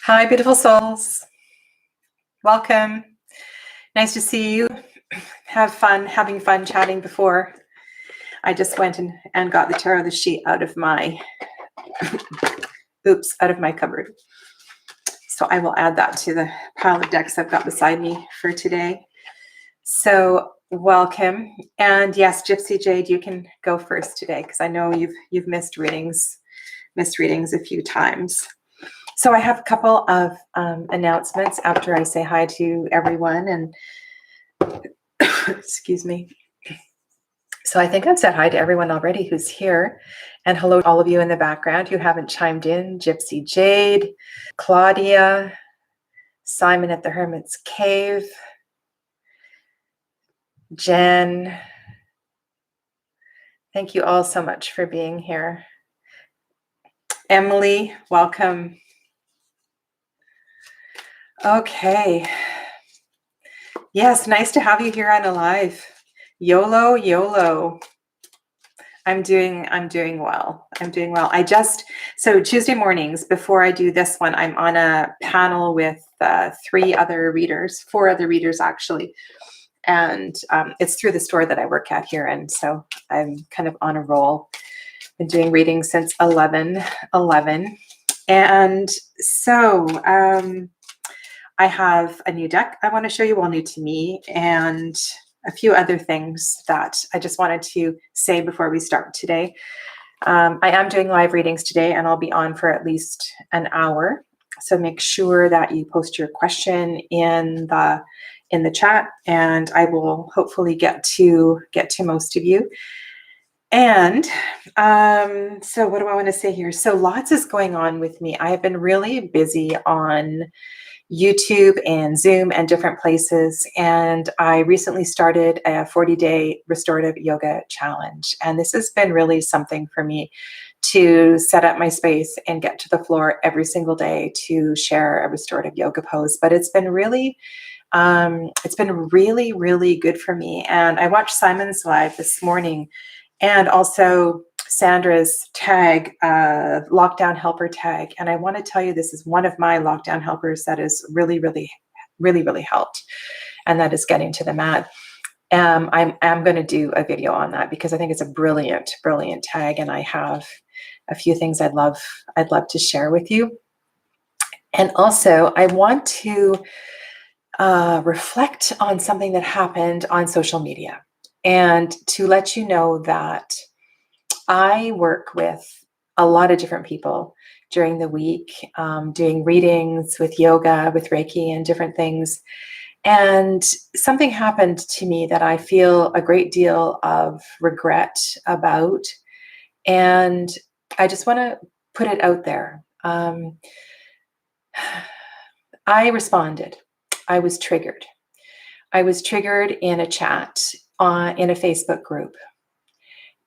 Hi, beautiful souls. Welcome. Nice to see you. Having fun chatting before. I just went and got the tarot of the sheet out of my cupboard. So I will add that to the pile of decks I've got beside me for today. So welcome. And yes, Gypsy Jade, you can go first today because I know you've missed readings a few times. So I have a couple of announcements after I say hi to everyone and excuse me. So I think I've said hi to everyone already who's here, and hello to all of you in the background who haven't chimed in. Gypsy Jade, Claudia, Simon at the Hermit's Cave, Jen. Thank you all so much for being here. Emily, welcome. Okay. Yes, nice to have you here on Alive. YOLO, YOLO. I'm doing well. So Tuesday mornings before I do this one, I'm on a panel with four other readers actually. And it's through the store that I work at here. And so I'm kind of on a roll. Been doing readings since 11. And so I have a new deck I want to show you, all new to me, and a few other things that I just wanted to say before we start today. I am doing live readings today, and I'll be on for at least an hour. So make sure that you post your question in the chat, and I will hopefully get to most of you. And so what do I want to say here? So lots is going on with me. I have been really busy on YouTube and Zoom and different places. And I recently started a 40-day restorative yoga challenge. And this has been really something for me to set up my space and get to the floor every single day to share a restorative yoga pose. But it's been really, really good for me. And I watched Simon's live this morning, and also Sandra's tag, lockdown helper tag. And I want to tell you, this is one of my lockdown helpers that is really helped. And that is getting to the mat. I'm going to do a video on that because I think it's a brilliant tag. And I have a few things I'd love to share with you. And also I want to reflect on something that happened on social media, and to let you know that I work with a lot of different people during the week, doing readings with yoga, with Reiki and different things. And something happened to me that I feel a great deal of regret about. And I just want to put it out there. I responded. I was triggered. I was triggered in a chat in a Facebook group.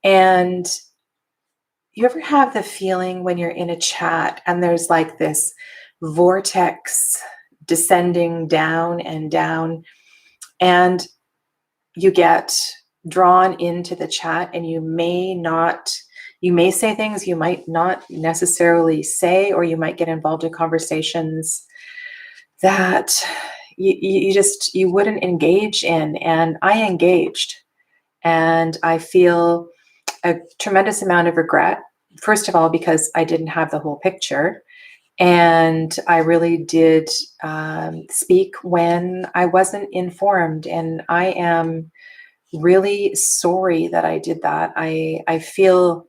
And you ever have the feeling when you're in a chat and there's like this vortex descending down and down, and you get drawn into the chat, and you may say things you might not necessarily say, or you might get involved in conversations that you wouldn't engage in. And I engaged, and I feel a tremendous amount of regret. First of all, because I didn't have the whole picture, and I really did speak when I wasn't informed, and I am really sorry that I did that. I feel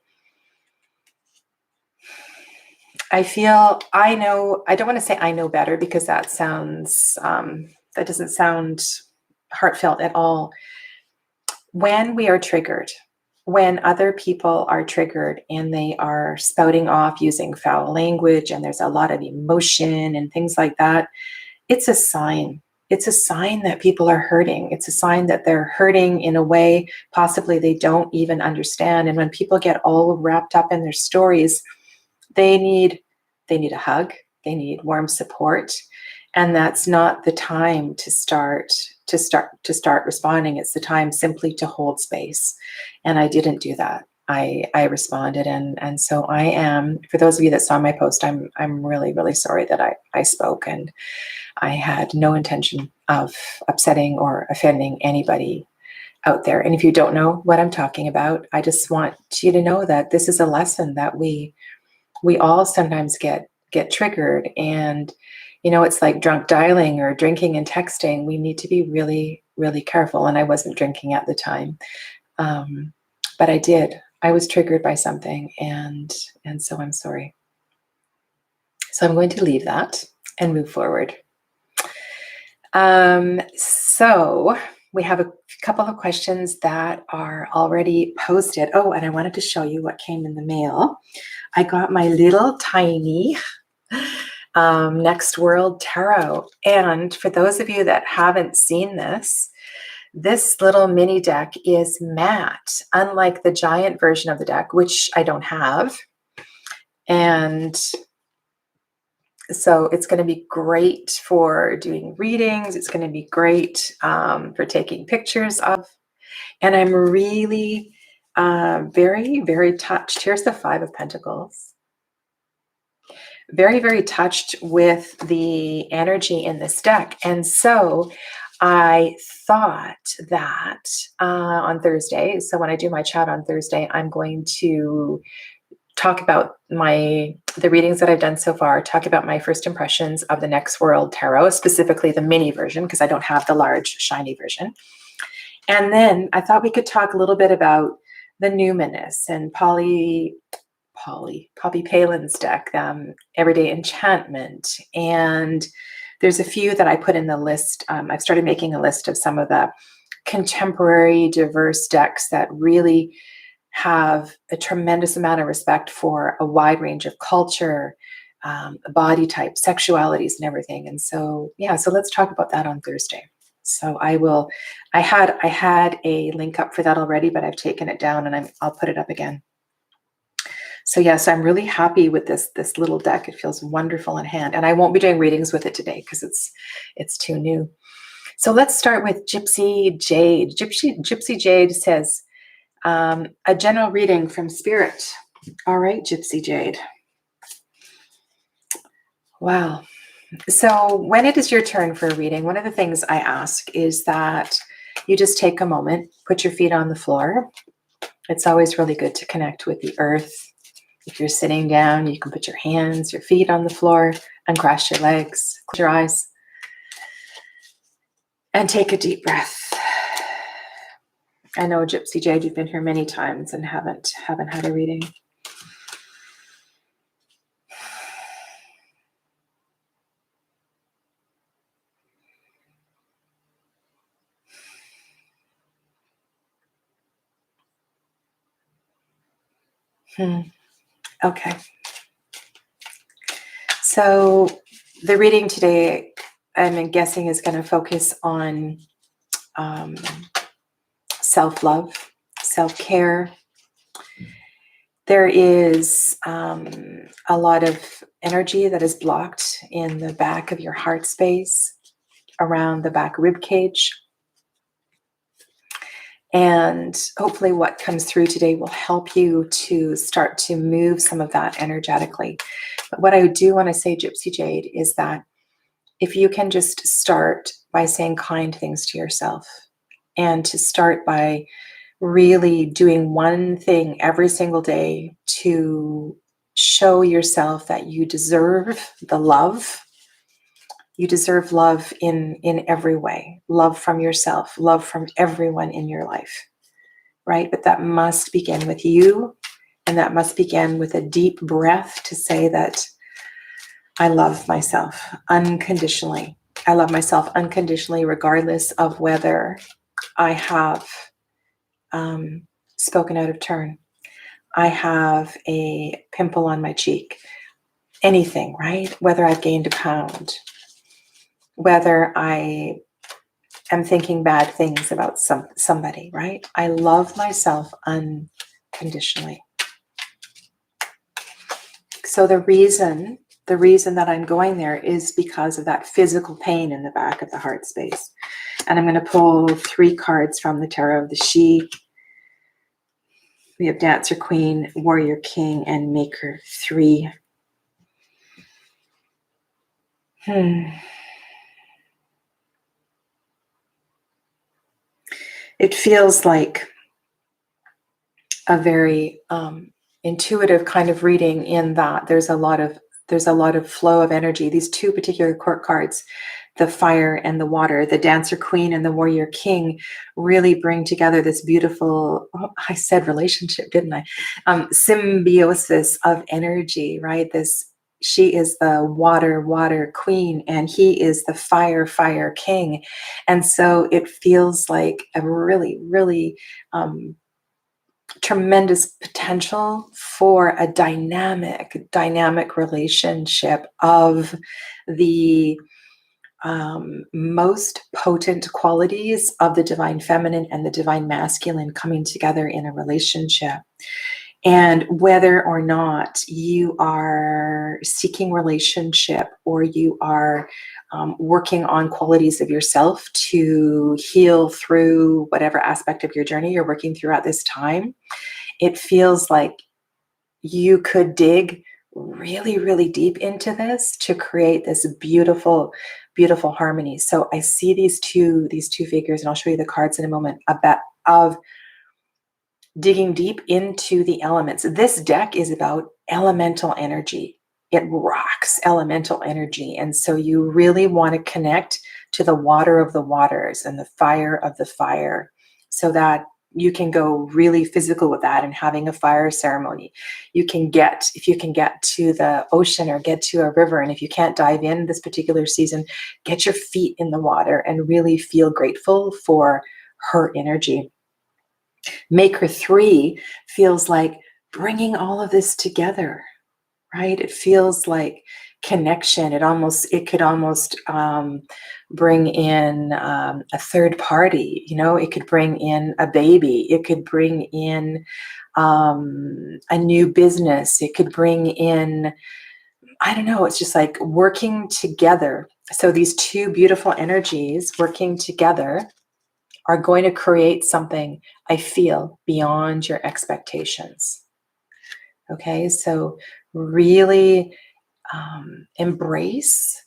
I know. I don't want to say I know better, because that doesn't sound heartfelt at all. When we are triggered, when other people are triggered and they are spouting off using foul language, and there's a lot of emotion and things like that, it's a sign. It's a sign that people are hurting. It's a sign that they're hurting in a way possibly they don't even understand. And when people get all wrapped up in their stories, they need a hug. They need warm support. And that's not the time to start responding. It's the time simply to hold space. And I didn't do that. I responded. And so I am, for those of you that saw my post, I'm really, really sorry that I spoke, and I had no intention of upsetting or offending anybody out there. And if you don't know what I'm talking about, I just want you to know that this is a lesson that we all sometimes get triggered. And it's like drunk dialing or drinking and texting. We need to be really, really careful. And I wasn't drinking at the time, but I was triggered by something, and so I'm sorry. So I'm going to leave that and move forward. So we have a couple of questions that are already posted. Oh, and I wanted to show you what came in the mail. I got my little tiny Next World Tarot. And for those of you that haven't seen this little mini deck is matte, unlike the giant version of the deck, which I don't have. And so it's going to be great for doing readings. It's going to be great for taking pictures of. And I'm really very, very touched. Here's the Five of Pentacles. Very, very touched with the energy in this deck. And so I thought that on Thursday, so when I do my chat on Thursday, I'm going to talk about the readings that I've done so far, talk about my first impressions of the Next World Tarot, specifically the mini version, because I don't have the large, shiny version. And then I thought we could talk a little bit about the numinous and Poppy Palin's deck, Everyday Enchantment. And there's a few that I put in the list. I've started making a list of some of the contemporary diverse decks that really have a tremendous amount of respect for a wide range of culture, body type, sexualities, and everything. And so, so let's talk about that on Thursday. So I had a link up for that already, but I've taken it down, and I'll put it up again. So yes, I'm really happy with this little deck. It feels wonderful in hand, and I won't be doing readings with it today because it's too new. So let's start with Gypsy Jade. Gypsy Jade says, a general reading from Spirit. All right, Gypsy Jade. Wow. So when it is your turn for a reading, one of the things I ask is that you just take a moment, put your feet on the floor. It's always really good to connect with the earth. If you're sitting down, you can put your hands, your feet on the floor, uncross your legs, close your eyes, and take a deep breath. I know, Gypsy Jade, you've been here many times and haven't had a reading. Okay. So the reading today, I'm guessing, is going to focus on self-love, self-care. There is a lot of energy that is blocked in the back of your heart space, around the back rib cage. And hopefully what comes through today will help you to start to move some of that energetically. But what I do want to say, Gypsy Jade, is that if you can just start by saying kind things to yourself, and to start by really doing one thing every single day to show yourself that you deserve the love. You deserve love in every way. Love from yourself, love from everyone in your life, right? But that must begin with you, and that must begin with a deep breath to say that I love myself unconditionally. I love myself unconditionally, regardless of whether I have spoken out of turn. I have a pimple on my cheek. Anything, right? Whether I've gained a pound, whether I am thinking bad things about somebody, right? I love myself unconditionally. So the reason that I'm going there is because of that physical pain in the back of the heart space. And I'm going to pull 3 cards from the Tarot of the She. We have Dancer Queen, Warrior King, and Maker 3. It feels like a very intuitive kind of reading, in that there's a lot of flow of energy. These two particular court cards, the fire and the water, the Dancer Queen and the Warrior King, really bring together this beautiful, I said relationship, didn't I? Symbiosis of energy, right? She is the water queen, and he is the fire king. And so it feels like a really, really tremendous potential for a dynamic relationship of the most potent qualities of the divine feminine and the divine masculine coming together in a relationship. And whether or not you are seeking relationship, or you are working on qualities of yourself to heal through whatever aspect of your journey you're working through at this time, it feels like you could dig really, really deep into this to create this beautiful, beautiful harmony. So I see these two figures, and I'll show you the cards in a moment, of digging deep into the elements. This deck is about elemental energy. It rocks elemental energy. And so you really want to connect to the water of the waters and the fire of the fire, so that you can go really physical with that and having a fire ceremony. If you can get to the ocean or get to a river, and if you can't dive in this particular season, get your feet in the water and really feel grateful for her energy. Maker 3 feels like bringing all of this together, right? It feels like connection. It could almost bring in a third party. It could bring in a baby. It could bring in a new business. It could bring in, I don't know, it's just like working together. So these two beautiful energies working together are going to create something, I feel, beyond your expectations. Okay, so really embrace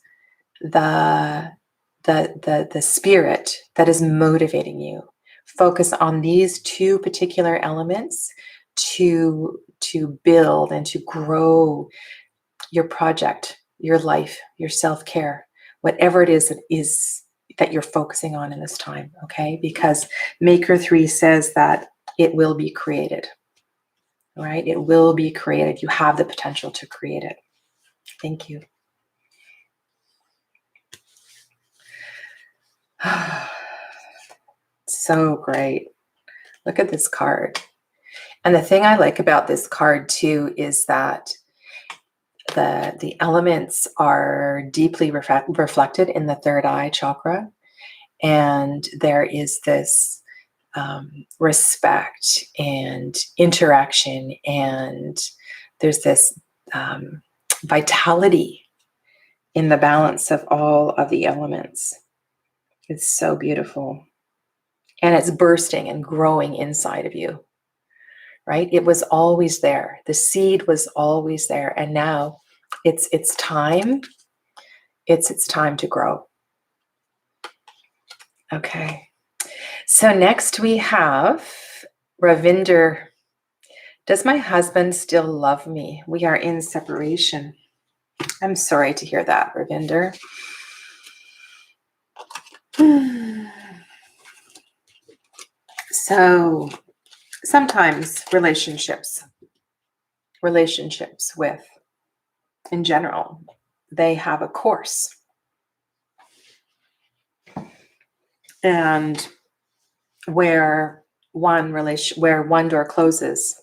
the spirit that is motivating you. Focus on these two particular elements to build and to grow your project, your life, your self-care, whatever it is that you're focusing on in this time, okay? Because Maker 3 says that it will be created, right? It will be created. You have the potential to create it. Thank you. So great. Look at this card. And the thing I like about this card too is that the elements are deeply reflected in the third eye chakra. And there is this respect and interaction, and there's this vitality in the balance of all of the elements. It's so beautiful. And it's bursting and growing inside of you, right? It was always there. The seed was always there. And now it's time. It's time to grow. Okay. So next we have Ravinder. Does my husband still love me? We are in separation. I'm sorry to hear that, Ravinder. So sometimes relationships with, in general, they have a course. And where one door closes,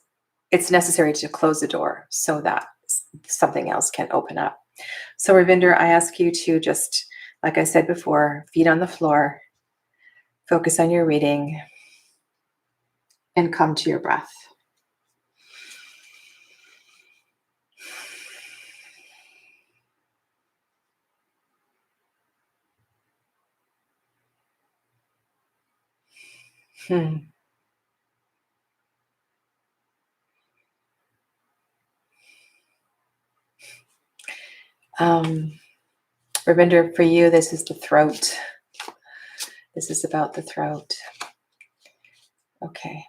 it's necessary to close the door so that something else can open up. So Ravinder, I ask you to just, like I said before, feet on the floor, focus on your reading, and come to your breath. Ravinder, for you, this is the throat. This is about the throat. Okay.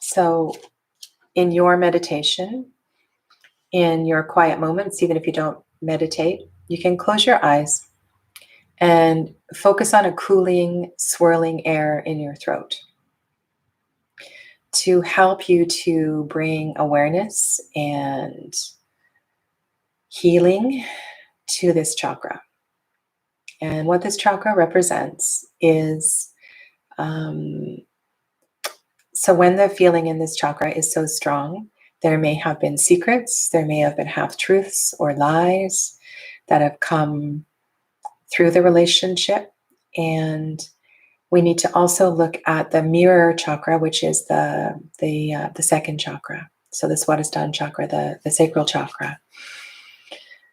So in your meditation, in your quiet moments, even if you don't meditate, you can close your eyes and focus on a cooling, swirling air in your throat to help you to bring awareness and healing to this chakra. And what this chakra represents is, so when the feeling in this chakra is so strong, there may have been secrets, there may have been half-truths or lies that have come through the relationship. And we need to also look at the mirror chakra, which is the second chakra. So the Swadhisthana chakra, the sacral chakra.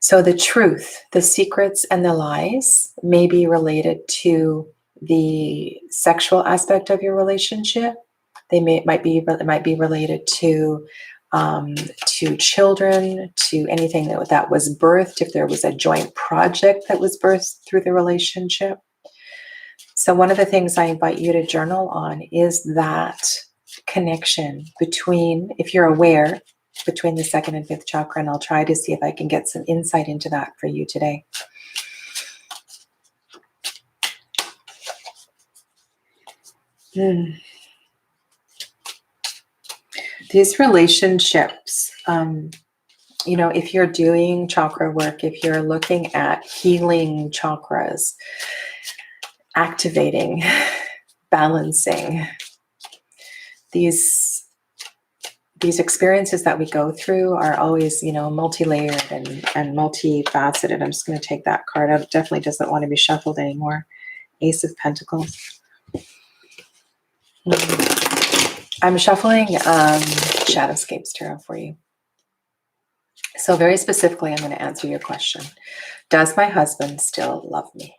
So the truth, the secrets, and the lies may be related to the sexual aspect of your relationship. It might be related to children, to anything that was birthed, if there was a joint project that was birthed through the relationship. So one of the things I invite you to journal on is that connection between, if you're aware, between the second and fifth chakra, and I'll try to see if I can get some insight into that for you today. These relationships, if you're doing chakra work, if you're looking at healing chakras, activating, balancing, these experiences that we go through are always, multi-layered and multifaceted. I'm just going to take that card out. It definitely doesn't want to be shuffled anymore. Ace of Pentacles. I'm shuffling Shadowscapes Tarot for you. So very specifically, I'm going to answer your question. Does my husband still love me?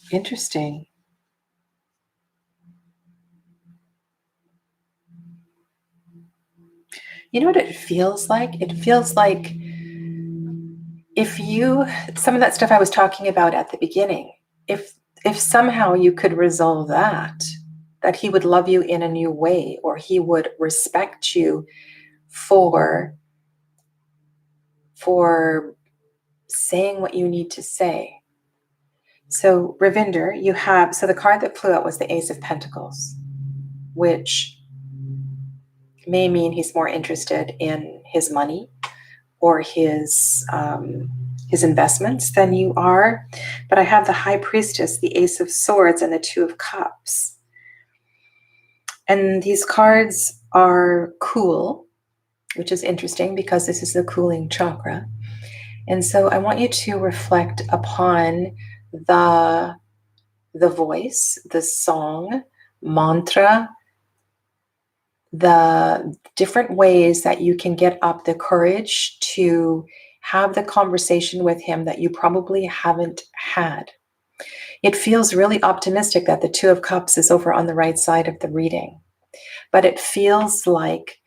Interesting. You know what it feels like? It feels like some of that stuff I was talking about at the beginning, if somehow you could resolve that he would love you in a new way, or he would respect you for saying what you need to say. So Ravinder, so the card that flew out was the Ace of Pentacles, which may mean he's more interested in his money or his investments than you are. But I have the High Priestess, the Ace of Swords, and the Two of Cups. And these cards are cool, which is interesting because this is the cooling chakra. And so I want you to reflect upon the voice, the song, mantra, the different ways that you can get up the courage to have the conversation with him that you probably haven't had. It feels really optimistic that the Two of Cups is over on the right side of the reading, but it feels like,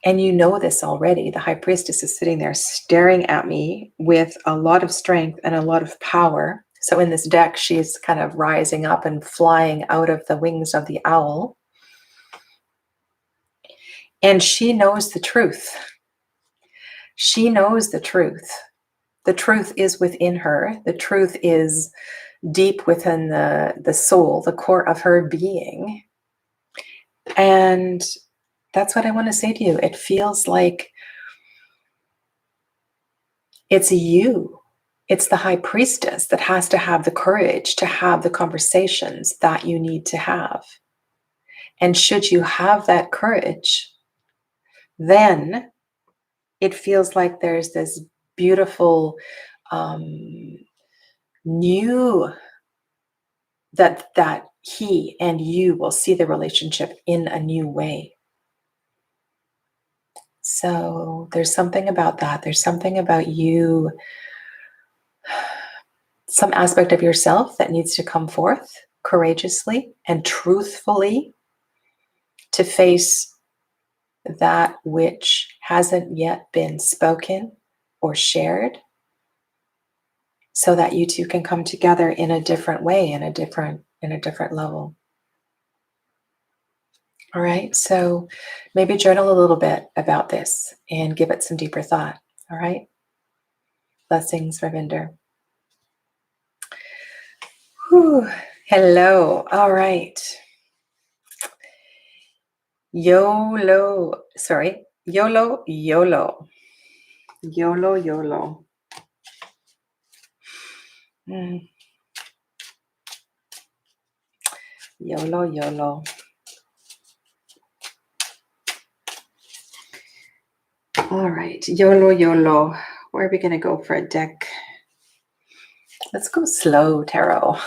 and you know this already, the High Priestess is sitting there staring at me with a lot of strength and a lot of power. So in this deck, she's kind of rising up and flying out of the wings of the owl. And she knows the truth. She knows the truth. The truth is within her. The truth is deep within the soul, the core of her being. And that's what I want to say to you. It feels like it's you. It's the High Priestess that has to have the courage to have the conversations that you need to have. And should you have that courage, then it feels like there's this beautiful new that he and you will see the relationship in a new way. So there's something about that. There's something about you, some aspect of yourself that needs to come forth courageously and truthfully to face that which hasn't yet been spoken or shared, so that you two can come together in a different way, in a different level. All right, so maybe journal a little bit about this and give it some deeper thought. All right, blessings, Ravinder. Whew. Hello. All right. YOLO. Sorry. YOLO, YOLO. YOLO, YOLO. YOLO, YOLO. All right. YOLO, YOLO. Where are we going to go for a deck? Let's go slow tarot.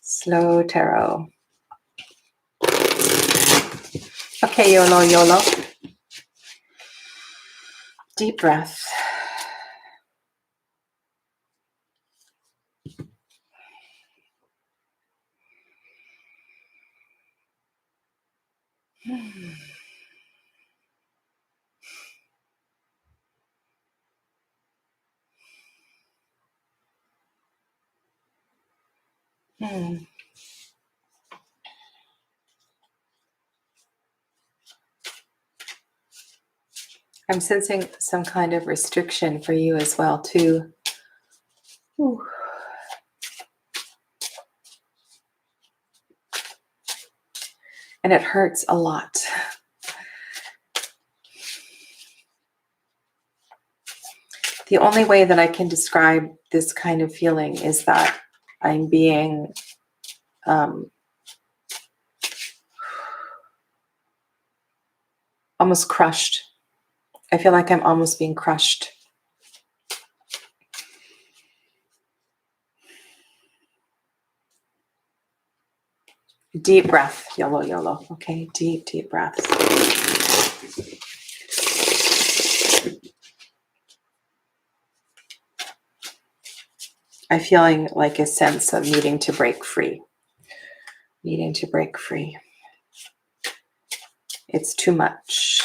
Slow tarot. Okay, YOLO, YOLO. Deep breath. I'm sensing some kind of restriction for you as well, too. Ooh. And it hurts a lot. The only way that I can describe this kind of feeling is that I'm being almost crushed. I feel like I'm almost being crushed. Deep breath, YOLO, YOLO. Okay, deep, deep breaths. I'm feeling like a sense of needing to break free. Needing to break free. It's too much.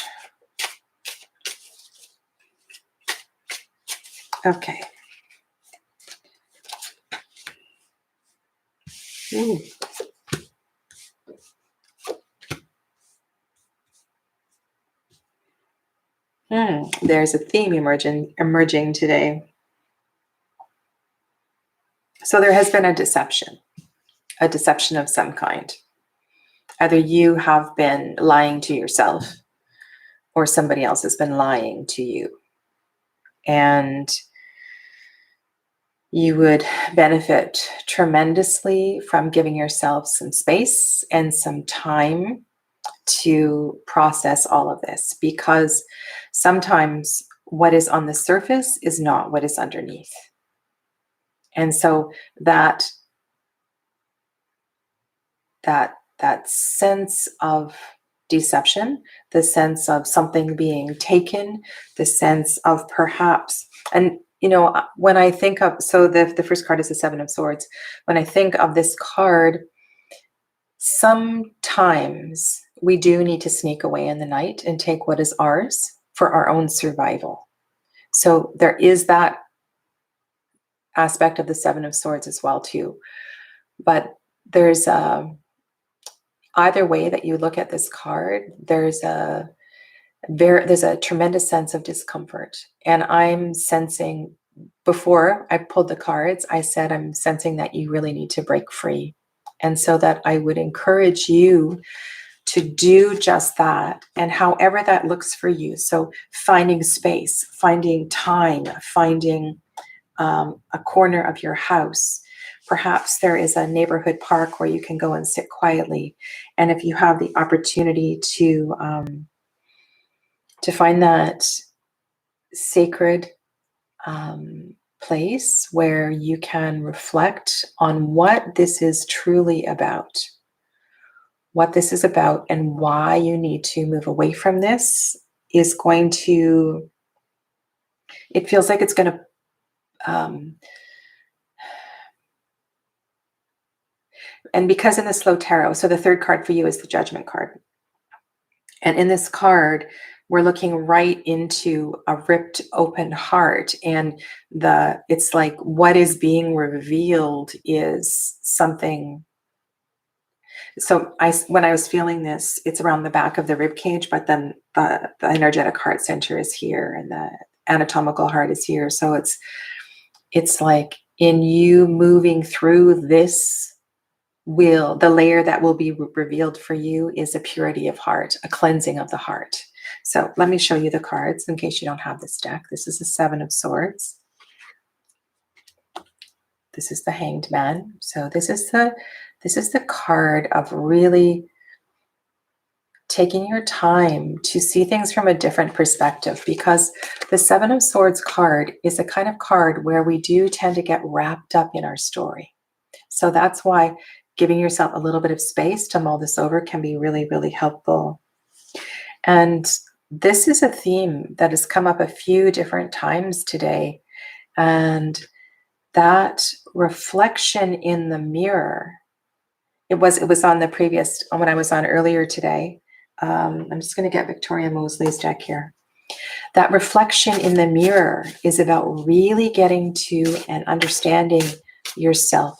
Okay. Ooh. There's a theme emerging today. So there has been a deception of some kind. Either you have been lying to yourself or somebody else has been lying to you. And you would benefit tremendously from giving yourself some space and some time to process all of this, because sometimes what is on the surface is not what is underneath. And so that sense of deception, the sense of something being taken, the sense of perhaps, and when I think of, so the first card is the Seven of Swords. When I think of this card, sometimes we do need to sneak away in the night and take what is ours for our own survival. So there is that aspect of the Seven of Swords as well too. But there's either way that you look at this card, there's a tremendous sense of discomfort. And I'm sensing, before I pulled the cards, I said I'm sensing that you really need to break free. And so that I would encourage you to do just that, and however that looks for you. So finding space, finding time, finding a corner of your house. Perhaps there is a neighborhood park where you can go and sit quietly. And if you have the opportunity to find that sacred place where you can reflect on what this is truly about, what this is about, and why you need to move away from this is going to, it feels like it's going to, and because in the slow tarot, so the third card for you is the Judgment card. And in this card, we're looking right into a ripped open heart, and it's like what is being revealed is something. So when I was feeling this, it's around the back of the rib cage, but then the energetic heart center is here, and the anatomical heart is here. So it's like in you moving through this, the layer that will be revealed for you is a purity of heart, a cleansing of the heart. So let me show you the cards in case you don't have this deck. This is the Seven of Swords. This is the Hanged Man. So this is the card of really taking your time to see things from a different perspective, because the Seven of Swords card is a kind of card where we do tend to get wrapped up in our story. So that's why giving yourself a little bit of space to mull this over can be really, really helpful. And this is a theme that has come up a few different times today. And that reflection in the mirror, it was on the previous, when I was on earlier today. I'm just going to get Victoria Mosley's deck here. That reflection in the mirror is about really getting to and understanding yourself,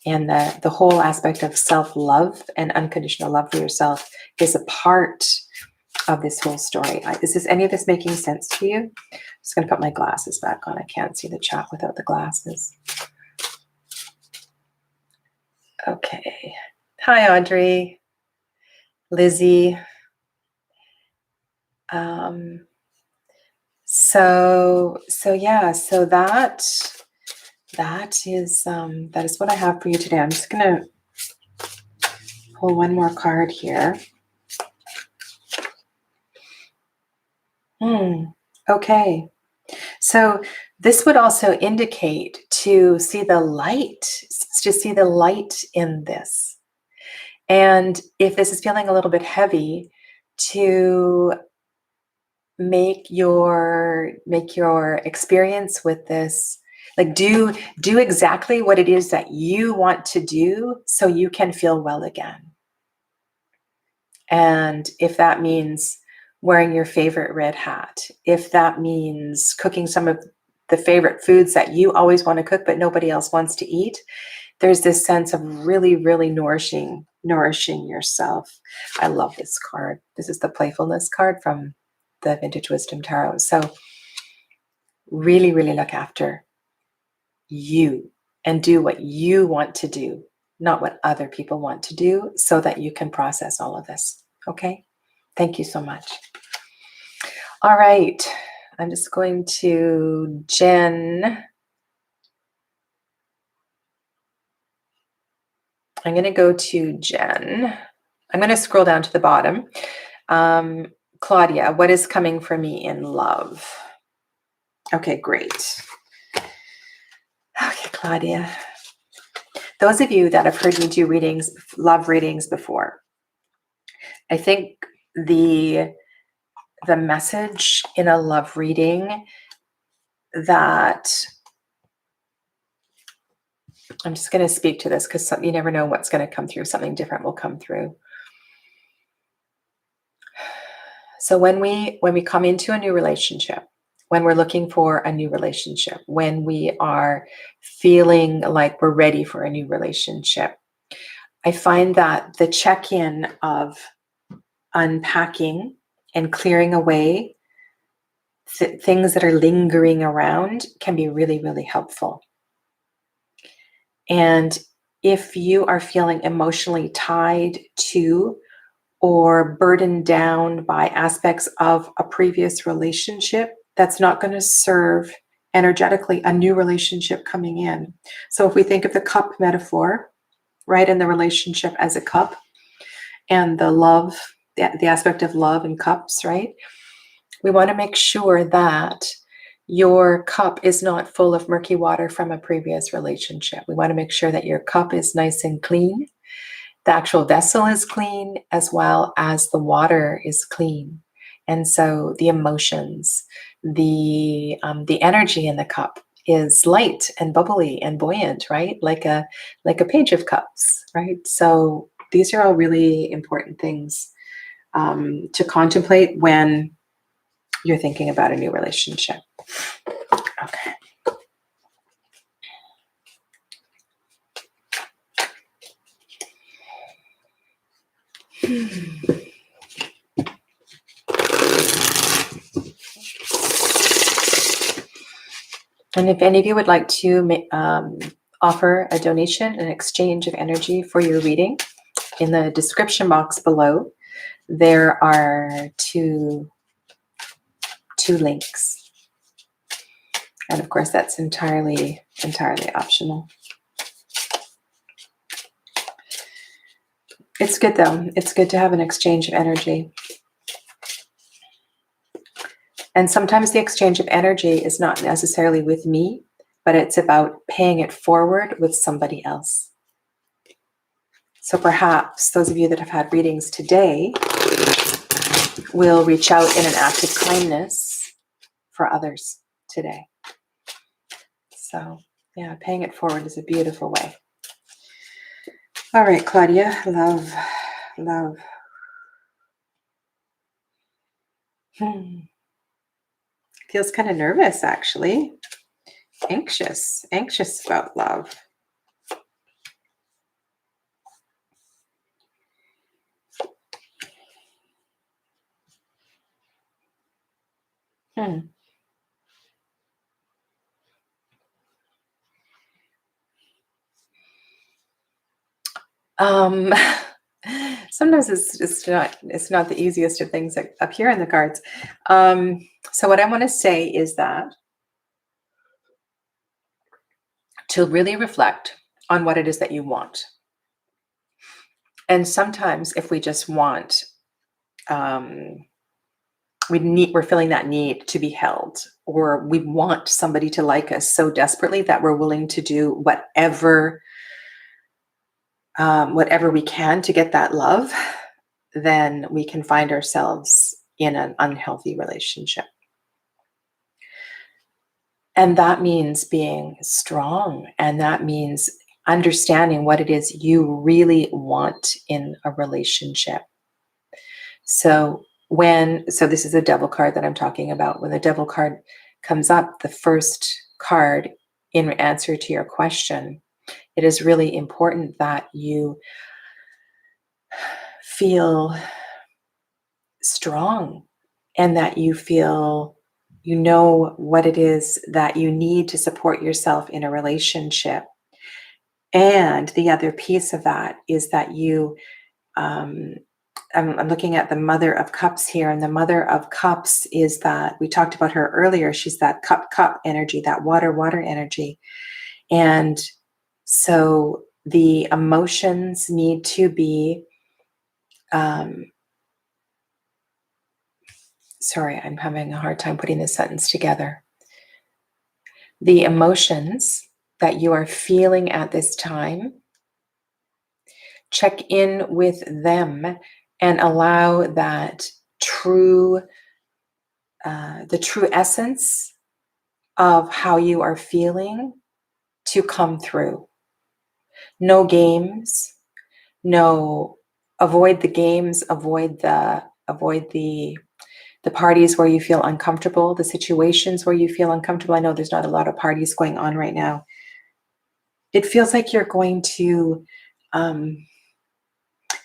and the whole aspect of self-love and unconditional love for yourself is a part of this whole story. Is any of this making sense to you? I'm just going to put my glasses back on. I can't see the chat without the glasses. Okay. Hi, Audrey. Lizzie. So yeah, so that is what I have for you today. I'm just gonna pull one more card here. Okay. So this would also indicate to see the light in this. And if this is feeling a little bit heavy, to make your experience with this, like do exactly what it is that you want to do so you can feel well again. And if that means wearing your favorite red hat, if that means cooking some of the favorite foods that you always want to cook but nobody else wants to eat, there's this sense of really, really nourishing yourself. I love this card. This is the Playfulness card from the Vintage Wisdom Tarot. So really, really look after you and do what you want to do, not what other people want to do, so that you can process all of this. Okay? Thank you so much. All right. I'm just going to Jen. I'm going to go to Jen. I'm going to scroll down to the bottom. Claudia, what is coming for me in love? Okay, great. Okay, Claudia. Those of you that have heard me do readings, love readings before, I think the message in a love reading that I'm just going to speak to this because you never know what's going to come through. Something different will come through. So when we come into a new relationship, when we're looking for a new relationship, when we are feeling like we're ready for a new relationship, I find that the check-in of unpacking and clearing away things that are lingering around can be really, really helpful. And if you are feeling emotionally tied to or burdened down by aspects of a previous relationship, that's not going to serve energetically a new relationship coming in. So if we think of the cup metaphor, right, and the relationship as a cup, and the love, the aspect of love and cups, right? We want to make sure that your cup is not full of murky water from a previous relationship. We want to make sure that your cup is nice and clean. The actual vessel is clean, as well as the water is clean. And so the emotions, the energy in the cup is light and bubbly and buoyant, right? Like a page of cups, right? So these are all really important things to contemplate when you're thinking about a new relationship. Okay. And if any of you would like to offer a donation, an exchange of energy for your reading, in the description box below, there are two links. And of course, that's entirely optional. It's good though. It's good to have an exchange of energy. And sometimes the exchange of energy is not necessarily with me, but it's about paying it forward with somebody else. So perhaps those of you that have had readings today will reach out in an act of kindness for others today. So yeah, paying it forward is a beautiful way. All right, Claudia, love. Feels kind of nervous, actually. Anxious about love. Sometimes it's not the easiest of things that appear in the cards. So what I want to say is that to really reflect on what it is that you want. And sometimes if we just want, we're feeling that need to be held, or we want somebody to like us so desperately that we're willing to do whatever we can to get that love, then we can find ourselves in an unhealthy relationship. And that means being strong, and that means understanding what it is you really want in a relationship. So this is a devil card that I'm talking about. When the devil card comes up, the first card in answer to your question, it is really important that you feel strong and that you feel you know what it is that you need to support yourself in a relationship. And the other piece of that is that you, I'm looking at the Mother of Cups here, and the Mother of Cups is that, we talked about her earlier, she's that cup energy, that water energy. And so the emotions need to be, sorry, I'm having a hard time putting this sentence together. The emotions that you are feeling at this time, check in with them and allow that the true essence of how you are feeling to come through. No games, avoid the games, avoid the parties where you feel uncomfortable, the situations where you feel uncomfortable. I know there's not a lot of parties going on right now. It feels like you're going to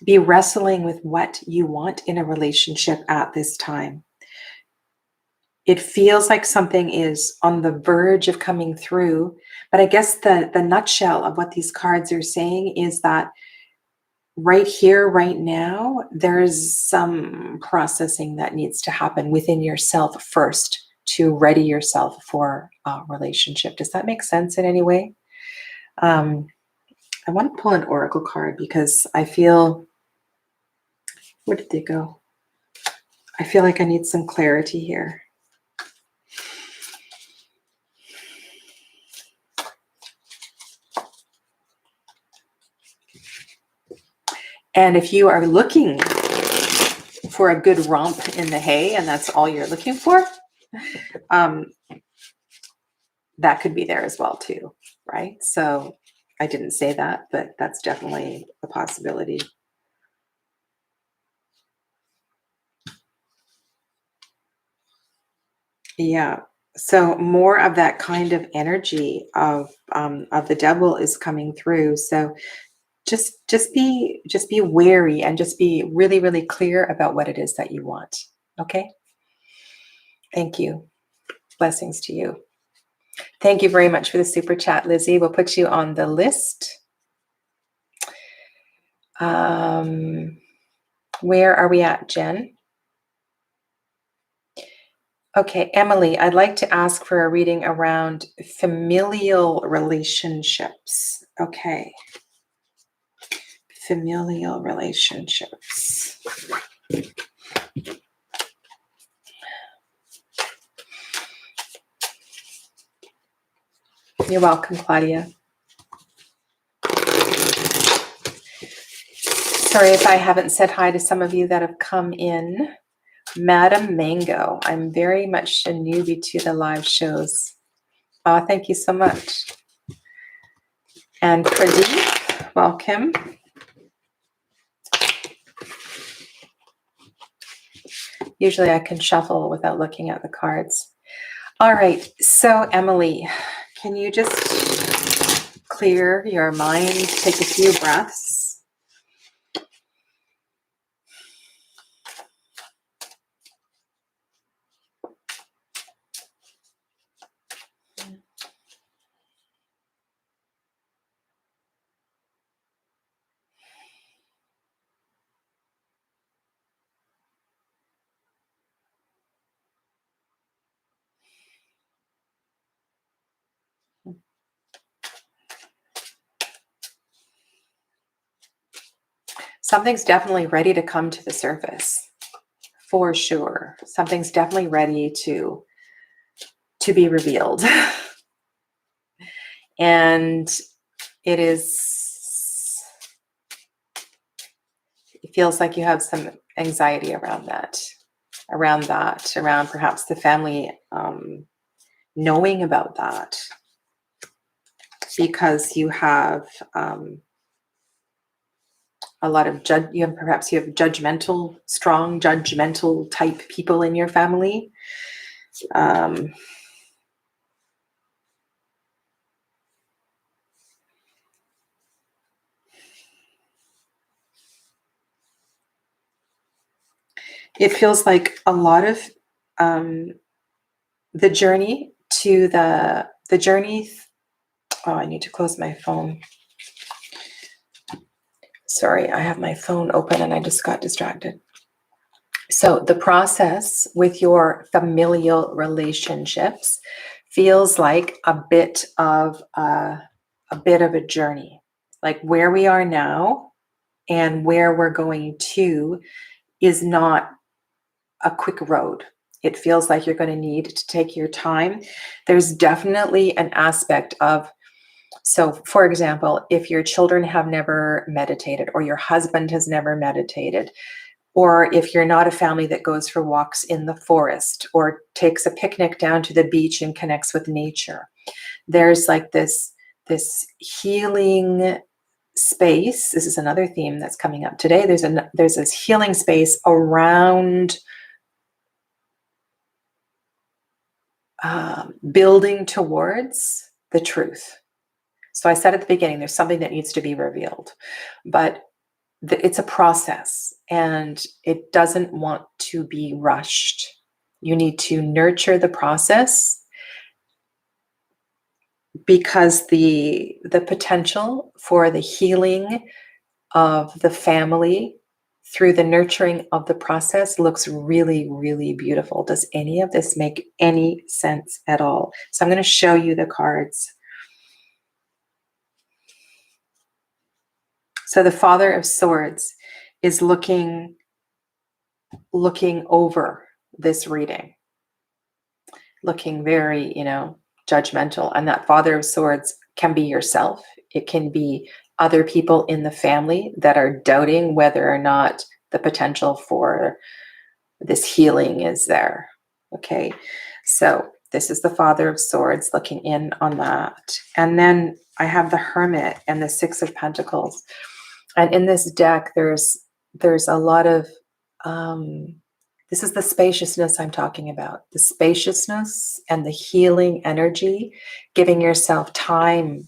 be wrestling with what you want in a relationship at this time. It feels like something is on the verge of coming through, but I guess the nutshell of what these cards are saying is that right here, right now, there's some processing that needs to happen within yourself first to ready yourself for a relationship. Does that make sense in any way? I want to pull an oracle card because I feel, where did they go? I feel like I need some clarity here. And if you are looking for a good romp in the hay and that's all you're looking for, that could be there as well too, right? So I didn't say that, but that's definitely a possibility. Yeah. So more of that kind of energy of the devil is coming through. So just be wary and just be really, really clear about what it is that you want. Okay. Thank you. Blessings to you. Thank you very much for the super chat, Lizzie. We'll put you on the list. Where are we at, Jen? Okay, Emily, I'd like to ask for a reading around familial relationships. Okay. Familial relationships. You're welcome, Claudia. Sorry if I haven't said hi to some of you that have come in. Madam Mango, I'm very much a newbie to the live shows. Oh, thank you so much. And Pradeep, welcome. Usually I can shuffle without looking at the cards. All right, so Emily, can you just clear your mind, take a few breaths? Something's definitely ready to come to the surface, for sure. Something's definitely ready to be revealed. And it feels like you have some anxiety around that, around perhaps the family knowing about that, because you have a lot of perhaps you have strong judgmental type people in your family. It feels like a lot of the journey to the journey. Oh, I need to close my phone. Sorry, I have my phone open and I just got distracted. So the process with your familial relationships feels like a bit of a journey, like where we are now and where we're going to is not a quick road. It feels like you're going to need to take your time. There's definitely an aspect of, so for example, if your children have never meditated or your husband has never meditated, or if you're not a family that goes for walks in the forest or takes a picnic down to the beach and connects with nature, there's like this healing space. This is another theme that's coming up today. There's this healing space around building towards the truth. So I said at the beginning, there's something that needs to be revealed, but it's a process and it doesn't want to be rushed. You need to nurture the process, because the potential for the healing of the family through the nurturing of the process looks really, really beautiful. Does any of this make any sense at all? So I'm going to show you the cards. So the Father of Swords is looking over this reading, looking very, judgmental. And that Father of Swords can be yourself. It can be other people in the family that are doubting whether or not the potential for this healing is there. Okay, so this is the Father of Swords looking in on that. And then I have the Hermit and the Six of Pentacles. And in this deck, there's a lot of, this is the spaciousness I'm talking about. The spaciousness and the healing energy, giving yourself time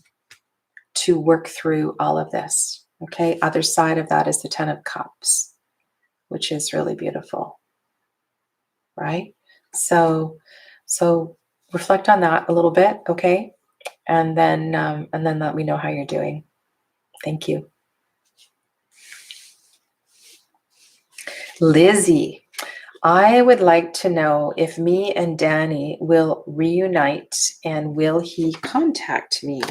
to work through all of this. Okay, other side of that is the Ten of Cups, which is really beautiful, right? So reflect on that a little bit, okay? And then let me know how you're doing. Thank you. Lizzie, I would like to know if me and Danny will reunite and will he contact me?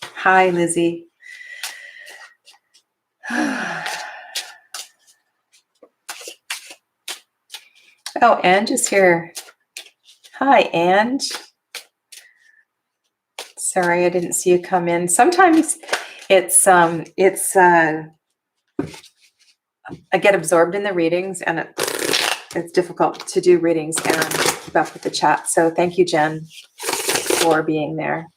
Hi, Lizzie. Oh, Ange is here. Hi, Ange. Sorry, I didn't see you come in. Sometimes I get absorbed in the readings and it's difficult to do readings and keep up with the chat. So thank you, Jen, for being there.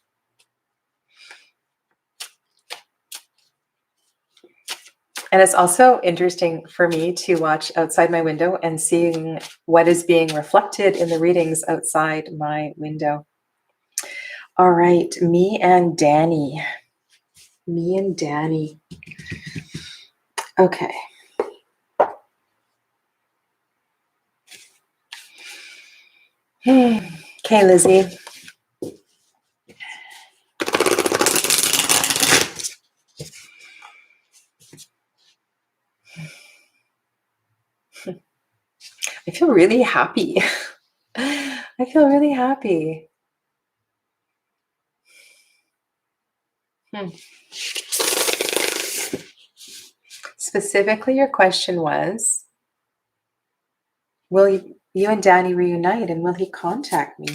And it's also interesting for me to watch outside my window and seeing what is being reflected in the readings outside my window. All right, me and Danny. Me and Danny. Okay. Okay, Lizzie. I feel really happy. I feel really happy. Specifically, your question was, will you and Danny reunite and will he contact me?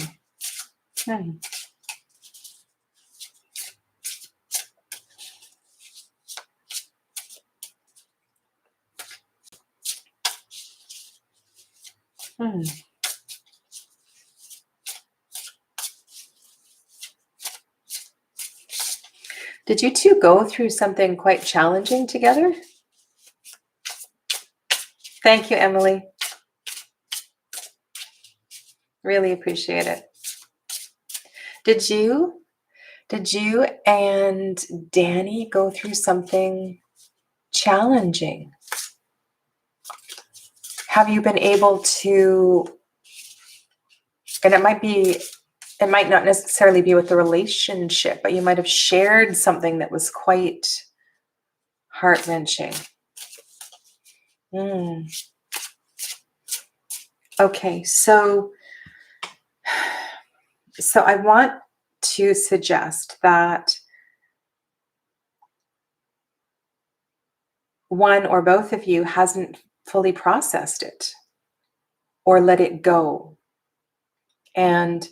Did you two go through something quite challenging together? Thank you, Emily. Really appreciate it. Did you and Danny go through something challenging? Have you been able to, and it might not necessarily be with the relationship, but you might have shared something that was quite heart-wrenching. Okay, so I want to suggest that one or both of you hasn't fully processed it or let it go. And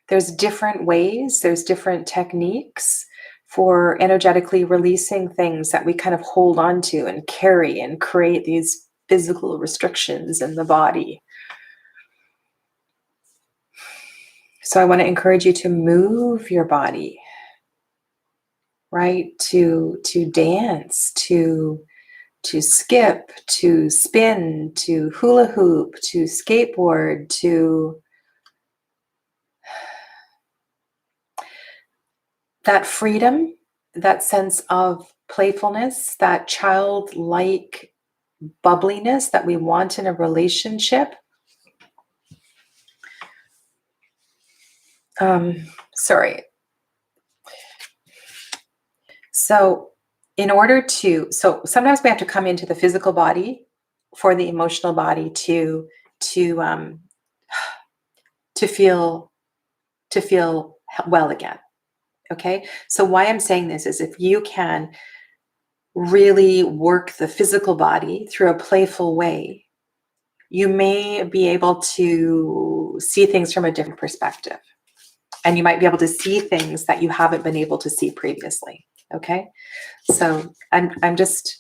there's different ways, there's different techniques for energetically releasing things that we kind of hold on to and carry and create these physical restrictions in the body. So I want to encourage you to move your body, right? To dance, to skip, to spin, to hula hoop, to skateboard, to that freedom, that sense of playfulness, that childlike bubbliness that we want in a relationship. Sorry. So sometimes we have to come into the physical body for the emotional body to feel well again. Okay. So why I'm saying this is if you can really work the physical body through a playful way, you may be able to see things from a different perspective. And you might be able to see things that you haven't been able to see previously. Okay. So I'm just,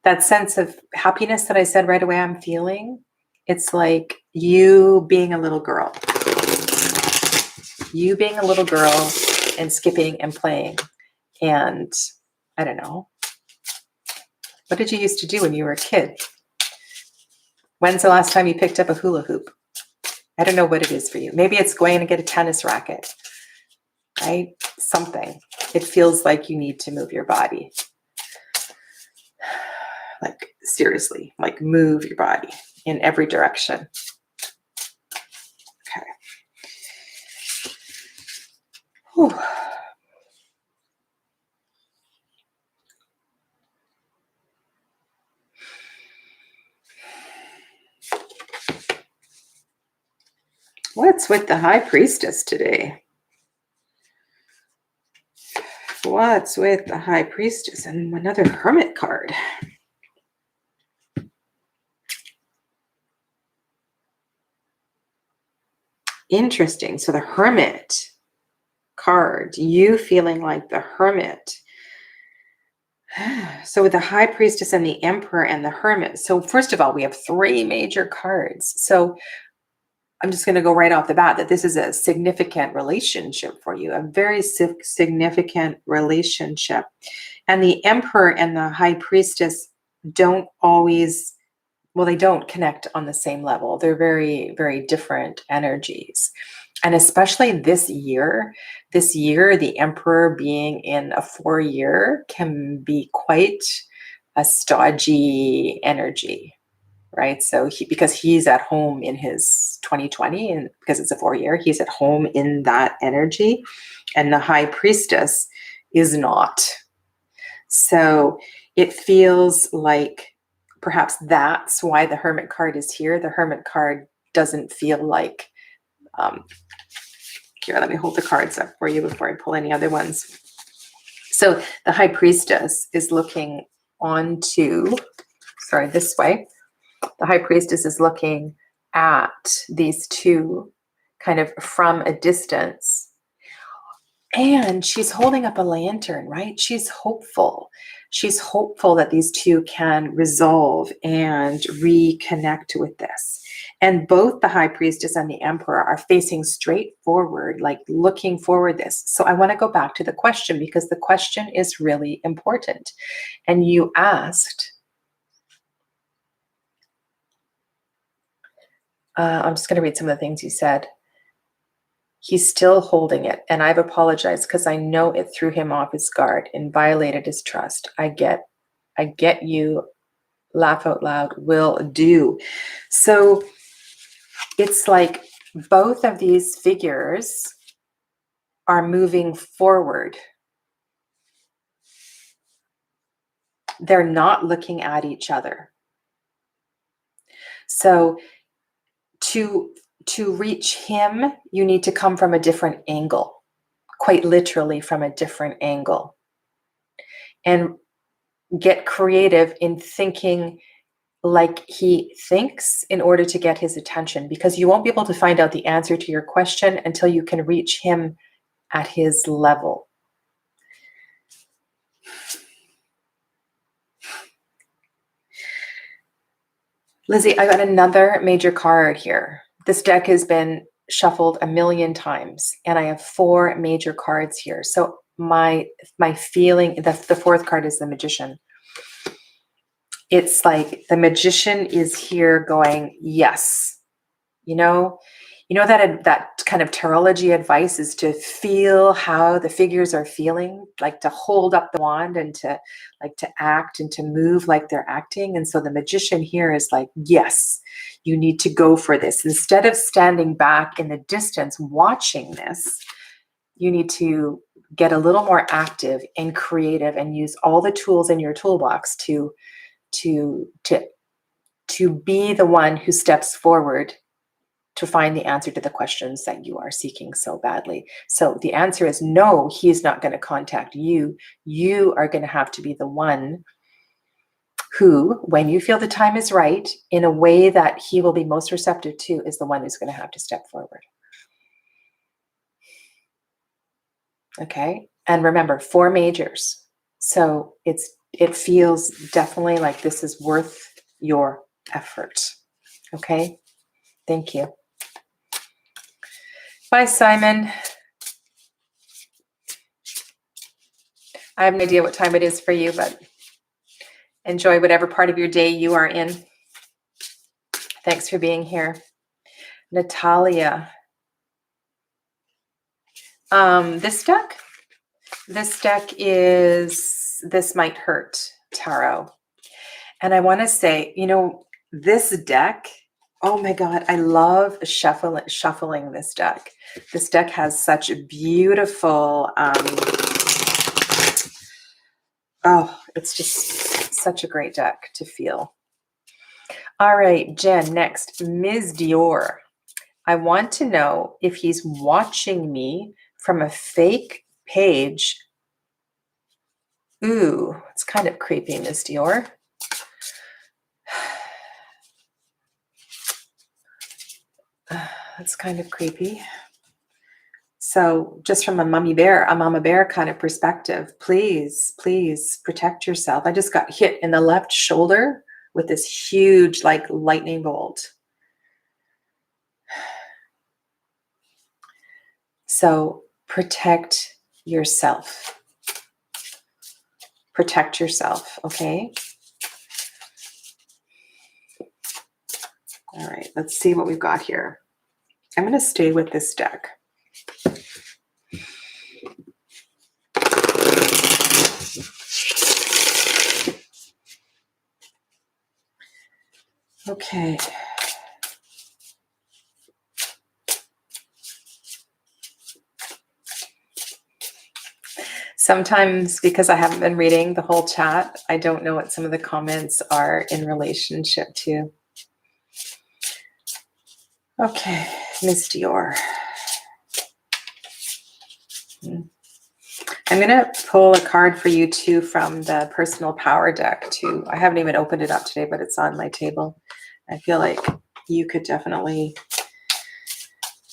that sense of happiness that I said right away I'm feeling, it's like you being a little girl. You being a little girl and skipping and playing. And I don't know. What did you used to do when you were a kid? When's the last time you picked up a hula hoop? I don't know what it is for you. Maybe it's going to get a tennis racket, right? Something. It feels like you need to move your body. Like seriously, like move your body in every direction. Okay. Whew. What's with the High Priestess today? What's with the High Priestess and another Hermit card? Interesting. So the Hermit card, you feeling like the Hermit. So with the High Priestess and the Emperor and the Hermit. So first of all, we have 3 major cards. So I'm just going to go right off the bat that this is a significant relationship for you, a very significant relationship. And the Emperor and the High Priestess don't always, well, they don't connect on the same level. They're very, very different energies. And especially this year, the Emperor being in a 4-year can be quite a stodgy energy, right? So because he's at home in his 2020, and because it's a 4-year, he's at home in that energy, and the High Priestess is not. So it feels like perhaps that's why the Hermit card is here. The Hermit card doesn't feel like, here, let me hold the cards up for you before I pull any other ones. So the High Priestess is looking onto, sorry, this way. The High Priestess is looking at these two kind of from a distance. And she's holding up a lantern, right? She's hopeful. She's hopeful that these two can resolve and reconnect with this. And both the High Priestess and the Emperor are facing straight forward, like looking forward this. So I want to go back to the question because the question is really important. And you asked, I'm just going to read some of the things you said. He's still holding it, and I've apologized because I know it threw him off his guard and violated his trust. I get you. Laugh out loud, will do. So it's like both of these figures are moving forward. They're not looking at each other. So to reach him, you need to come from a different angle, quite literally from a different angle. And get creative in thinking like he thinks in order to get his attention, because you won't be able to find out the answer to your question until you can reach him at his level. Lizzie, I got another major card here. This deck has been shuffled a million times, and I have 4 major cards here. So my feeling, the 4th card is the Magician. It's like the Magician is here going, yes. You know that kind of tarology advice is to feel how the figures are feeling, like to hold up the wand and to act and to move like they're acting. And so the Magician here is like, yes, you need to go for this. Instead of standing back in the distance watching this, you need to get a little more active and creative and use all the tools in your toolbox to be the one who steps forward to find the answer to the questions that you are seeking so badly. So the answer is no, he's not going to contact you. You are going to have to be the one who, when you feel the time is right, in a way that he will be most receptive to, is the one who's going to have to step forward. Okay? And remember, 4 majors. So it feels definitely like this is worth your effort. Okay? Thank you. Bye, Simon. I have no idea what time it is for you, but enjoy whatever part of your day you are in. Thanks for being here. Natalia. This deck is This Might Hurt Tarot. And I want to say, this deck, oh my God, I love shuffling this deck. This deck has such a beautiful, it's just such a great deck to feel. All right, Jen, next, Ms. Dior. I want to know if he's watching me from a fake page. Ooh, it's kind of creepy, Ms. Dior. That's kind of creepy. So just from a mama bear kind of perspective, please protect yourself. I just got hit in the left shoulder with this huge, like, lightning bolt. So protect yourself. Protect yourself, okay? All right, let's see what we've got here. I'm going to stay with this deck. Okay. Sometimes, because I haven't been reading the whole chat, I don't know what some of the comments are in relationship to. Okay, Miss Dior. I'm going to pull a card for you too from the Personal Power deck too. I haven't even opened it up today, but it's on my table. I feel like you could definitely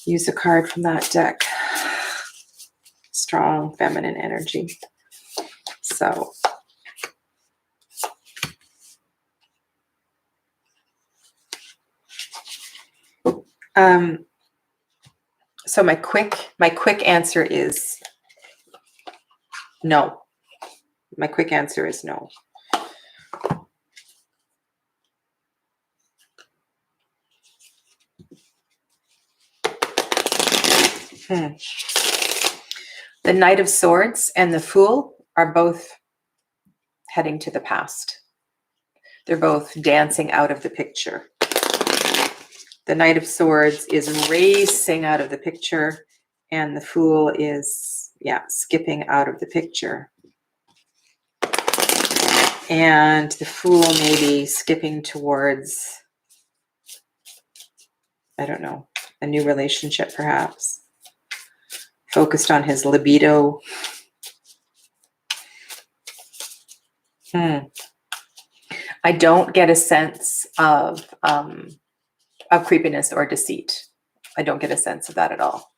use a card from that deck. Strong feminine energy. So so my quick answer is no. My quick answer is no. The Knight of Swords and the Fool are both heading to the past. They're both dancing out of the picture. The Knight of Swords is racing out of the picture, and the Fool is, skipping out of the picture. And the Fool may be skipping towards, I don't know, a new relationship perhaps. Focused on his libido. I don't get a sense of creepiness or deceit. I don't get a sense of that at all.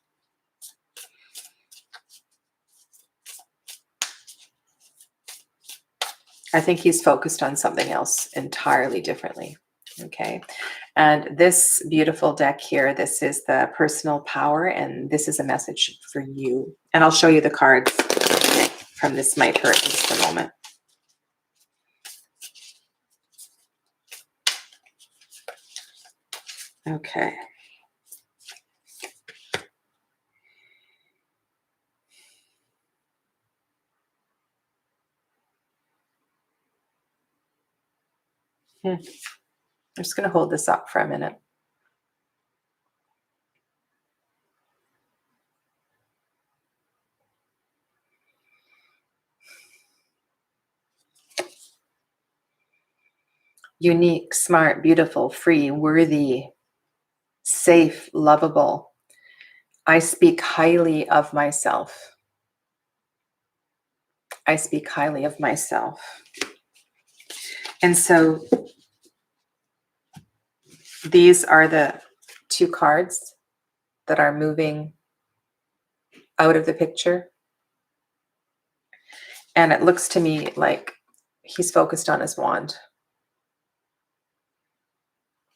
I think he's focused on something else entirely differently. Okay. And this beautiful deck here, this is the Personal Power, and this is a message for you. And I'll show you the cards from This Might Hurt in just a moment. Okay. I'm just going to hold this up for a minute. Unique, smart, beautiful, free, worthy, safe, lovable. I speak highly of myself. I speak highly of myself. And so these are the two cards that are moving out of the picture. And it looks to me like he's focused on his wand.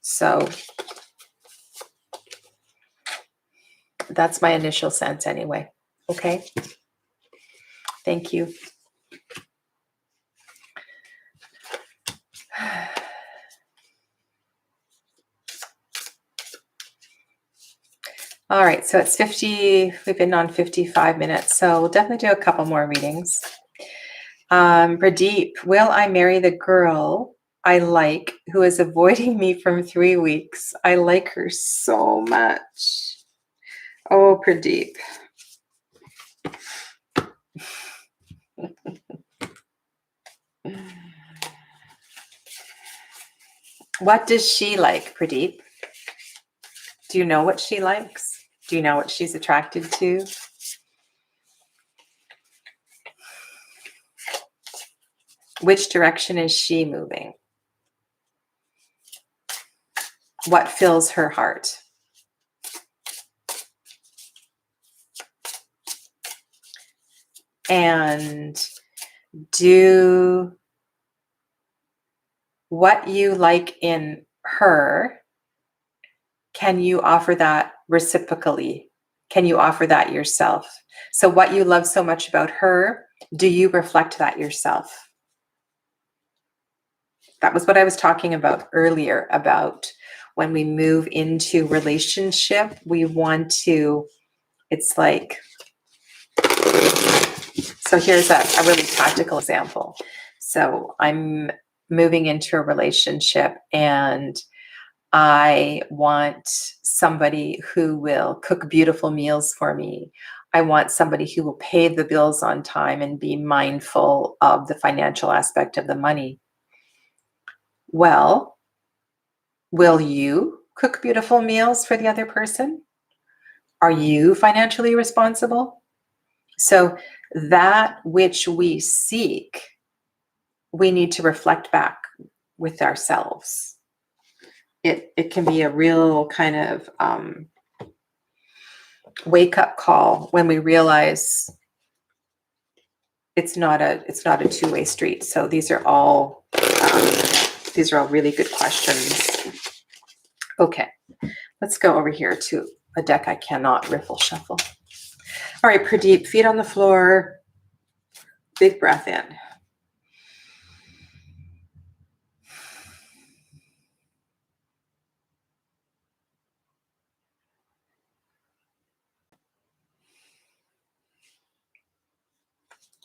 So that's my initial sense anyway. Okay. Thank you. All right, so it's 50, we've been on 55 minutes, so we'll definitely do a couple more readings. Pradeep, will I marry the girl I like who is avoiding me from 3 weeks? I like her so much. Oh, Pradeep. What does she like, Pradeep? Do you know what she likes? Do you know what she's attracted to? Which direction is she moving? What fills her heart? And do what you like in her, can you offer that reciprocally? Can you offer that yourself? So what you love so much about her, do you reflect that yourself? That was what I was talking about earlier, about when we move into relationship, we want to, it's like, so here's a really practical example. So I'm moving into a relationship and I want somebody who will cook beautiful meals for me. I want somebody who will pay the bills on time and be mindful of the financial aspect of the money. Well, will you cook beautiful meals for the other person? Are you financially responsible? So that which we seek, we need to reflect back with ourselves. It can be a real kind of wake-up call when we realize it's not a two-way street. So these are all really good questions. Okay, let's go over here to a deck I cannot riffle shuffle. All right, Pradeep, feet on the floor, big breath in.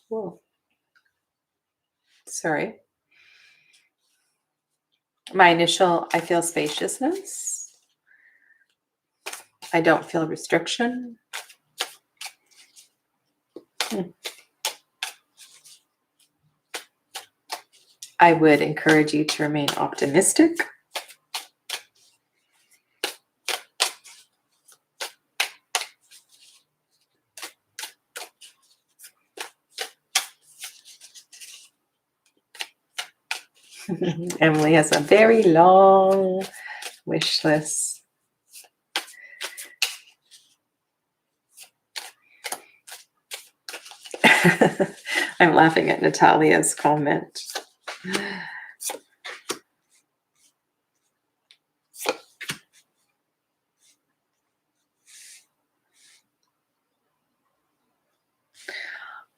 Whoa. Sorry. My initial, I feel spaciousness. I don't feel restriction. I would encourage you to remain optimistic. Emily has a very long wish list. I'm laughing at Natalia's comment.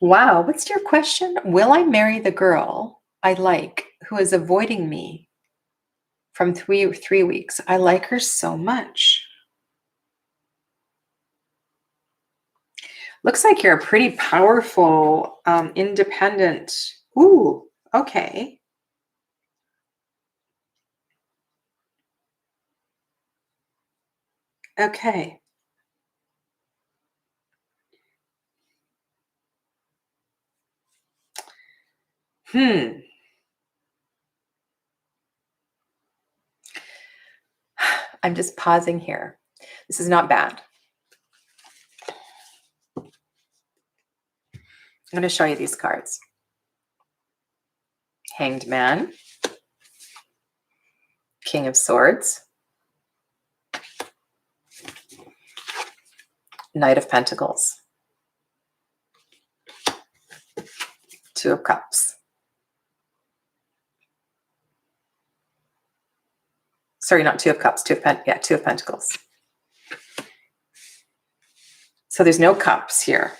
Wow, what's your question? Will I marry the girl I like who is avoiding me from 3 weeks? I like her so much. Looks like you're a pretty powerful, independent. Ooh, okay. Okay. I'm just pausing here. This is not bad. I'm going to show you these cards. Hanged Man, King of Swords, Knight of Pentacles, Two of Cups. Sorry, not Two of Cups, Two of Pentacles. So there's no cups here.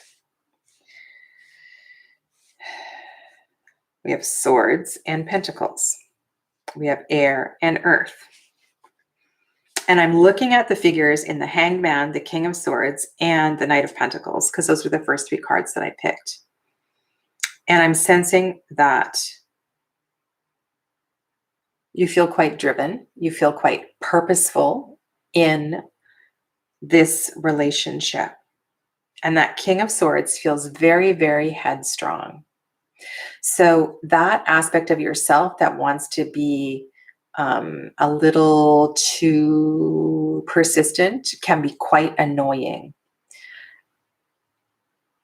We have Swords and Pentacles. We have air and earth. And I'm looking at the figures in the Hanged Man, the King of Swords, and the Knight of Pentacles, because those were the first three cards that I picked. And I'm sensing that you feel quite driven. You feel quite purposeful in this relationship. And that King of Swords feels very, very headstrong. So that aspect of yourself that wants to be a little too persistent can be quite annoying.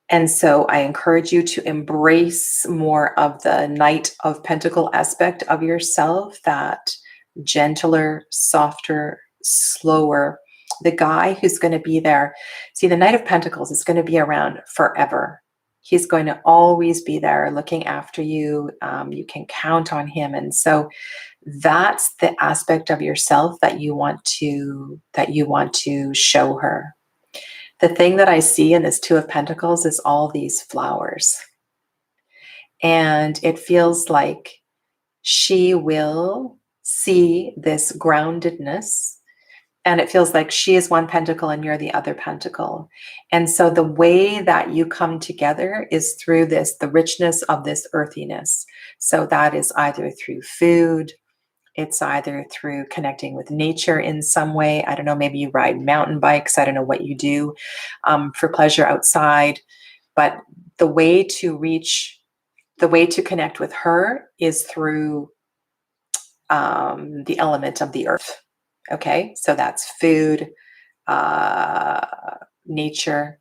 And so I encourage you to embrace more of the Knight of Pentacle aspect of yourself, that gentler, softer, slower, the guy who's going to be there. See, the Knight of Pentacles is going to be around forever. He's going to always be there looking after you. You can count on him. And so that's the aspect of yourself that you want to show her. The thing that I see in this Two of Pentacles is all these flowers. And it feels like she will see this groundedness. And it feels like she is one pentacle and you're the other pentacle. And so the way that you come together is through this, the richness of this earthiness. So that is either through food, it's either through connecting with nature in some way. I don't know, maybe you ride mountain bikes. I don't know what you do for pleasure outside. But the way to connect with her is through the element of the earth. Okay, so that's food, nature.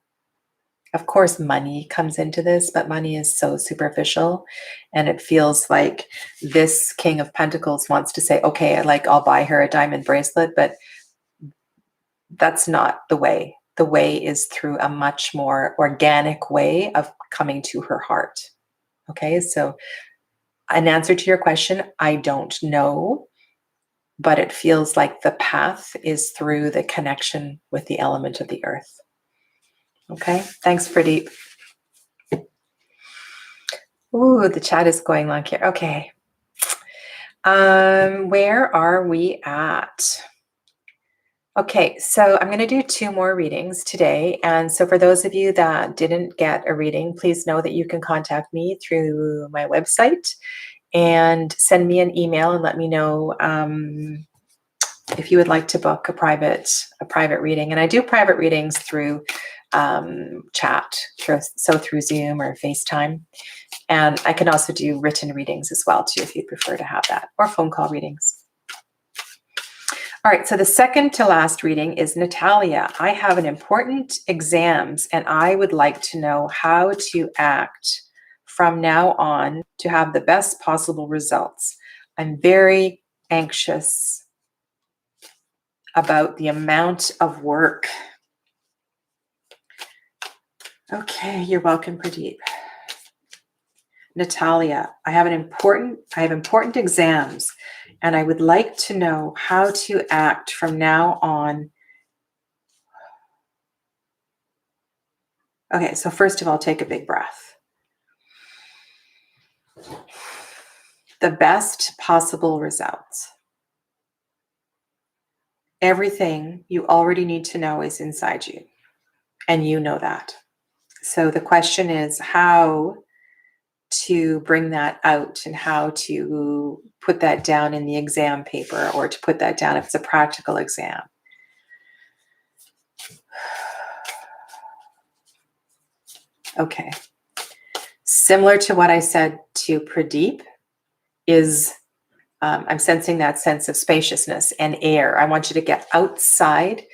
Of course, money comes into this, but money is so superficial. And it feels like this King of Pentacles wants to say, okay, I'll buy her a diamond bracelet, but that's not the way. The way is through a much more organic way of coming to her heart. Okay, so in answer to your question, I don't know. But it feels like the path is through the connection with the element of the earth. Okay, thanks, Pradeep. Ooh, the chat is going long here. Okay. Where are we at? Okay, so I'm going to do 2 more readings today. And so for those of you that didn't get a reading, please know that you can contact me through my website and send me an email and let me know if you would like to book a private reading. And I do private readings through chat, through Zoom or FaceTime. And I can also do written readings as well too, if you prefer to have that, or phone call readings. All right, so the second to last reading is Natalia. I have an important exams and I would like to know how to act from now on to have the best possible results. I'm very anxious about the amount of work. Okay, you're welcome, Pradeep. Natalia, I have important exams and I would like to know how to act from now on. Okay, so first of all, take a big breath. The best possible results. Everything you already need to know is inside you, and you know that. So the question is how to bring that out and how to put that down in the exam paper, or to put that down if it's a practical exam. Okay. Similar to what I said to Pradeep is I'm sensing that sense of spaciousness and air. I want you to get outside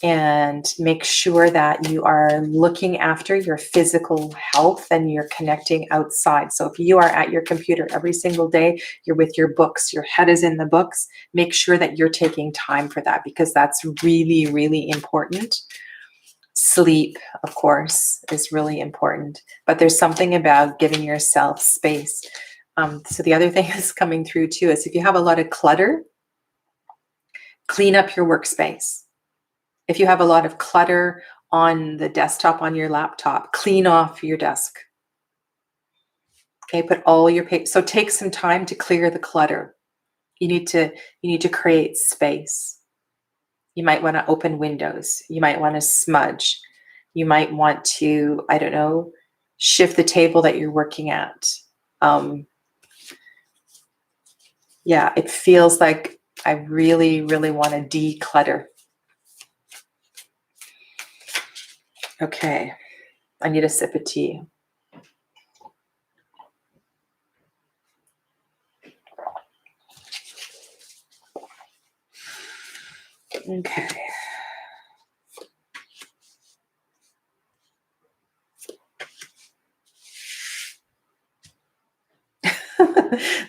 and make sure that you are looking after your physical health and you're connecting outside. So if you are at your computer every single day, you're with your books, your head is in the books, make sure that you're taking time for that, because that's really, really important. Sleep, of course, is really important, but there's something about giving yourself space. So the other thing is coming through too is if you have a lot of clutter, clean up your workspace. If you have a lot of clutter on the desktop, on your laptop, clean off your desk. Okay, put all your paper. So take some time to clear the clutter. You need to create space. You might want to open windows. You might want to smudge. You might want to, I don't know, shift the table that you're working at. Yeah, it feels like I really, really want to declutter. Okay, I need a sip of tea. Okay.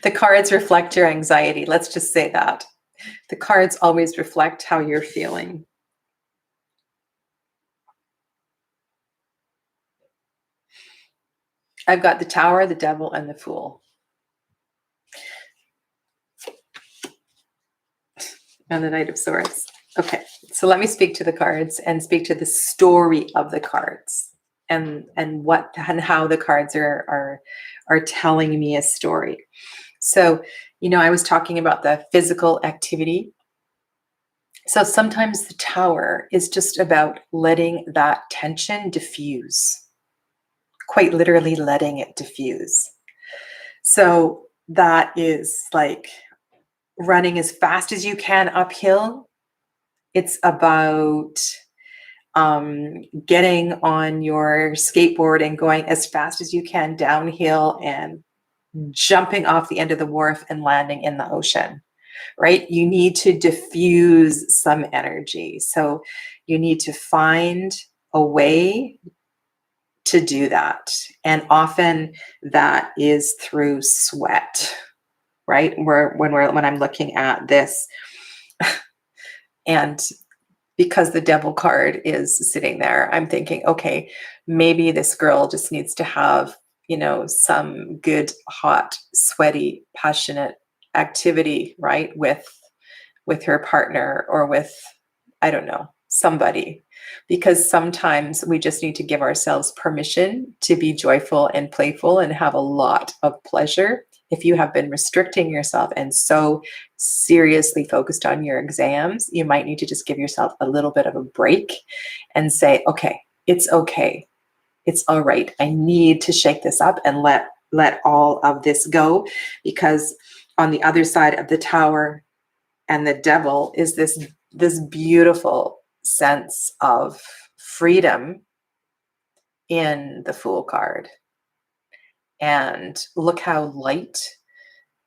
The cards reflect your anxiety. Let's just say that. The cards always reflect how you're feeling. I've got the Tower, the Devil, and the Fool. And the Knight of Swords. Okay, so let me speak to the cards and speak to the story of the cards and what and how the cards are telling me a story. So, I was talking about the physical activity. So sometimes the Tower is just about letting that tension diffuse, quite literally letting it diffuse. So that is like running as fast as you can uphill. It's about getting on your skateboard and going as fast as you can downhill and jumping off the end of the wharf and landing in the ocean, right? You need to diffuse some energy. So you need to find a way to do that. And often that is through sweat, right? When I'm looking at this, and because the Devil card is sitting there, I'm thinking, okay, maybe this girl just needs to have, some good, hot, sweaty, passionate activity, right? With her partner or with, I don't know, somebody. Because sometimes we just need to give ourselves permission to be joyful and playful and have a lot of pleasure. If you have been restricting yourself and so seriously focused on your exams, you might need to just give yourself a little bit of a break and say, okay, it's okay. It's all right. I need to shake this up and let all of this go, because on the other side of the Tower and the Devil is this beautiful sense of freedom in the Fool card. And look how light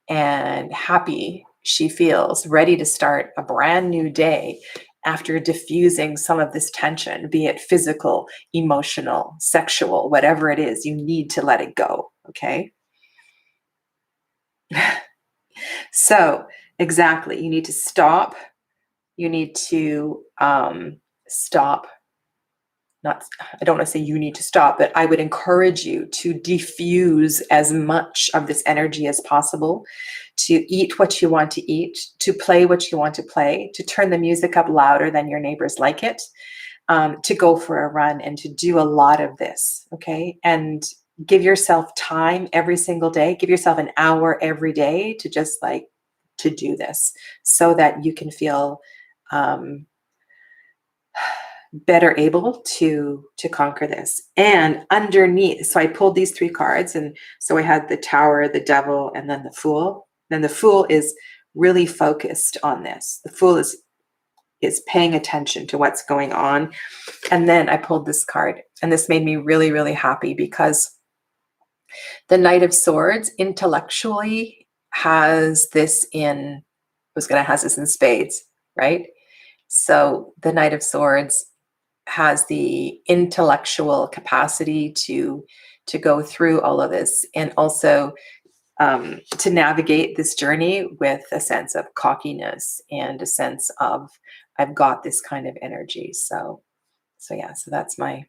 and happy she feels, ready to start a brand new day after diffusing some of this tension, be it physical, emotional, sexual, whatever it is. You need to let it go, okay? So, exactly, you need to stop. You need to stop. I don't want to say you need to stop, but I would encourage you to diffuse as much of this energy as possible, to eat what you want to eat, to play what you want to play, to turn the music up louder than your neighbors like it, to go for a run and to do a lot of this, okay? And give yourself time every single day. Give yourself an hour every day to just to do this so that you can feel better able to conquer this. And underneath, so I pulled these three cards, and so I had the Tower, the Devil, and then the Fool. Then the Fool is really focused on this. The Fool is paying attention to what's going on. And then I pulled this card, and this made me really, really happy, because the Knight of Swords intellectually has this in spades, right? So the Knight of Swords has the intellectual capacity to go through all of this, and also to navigate this journey with a sense of cockiness and a sense of, I've got this kind of energy. So So yeah, so that's my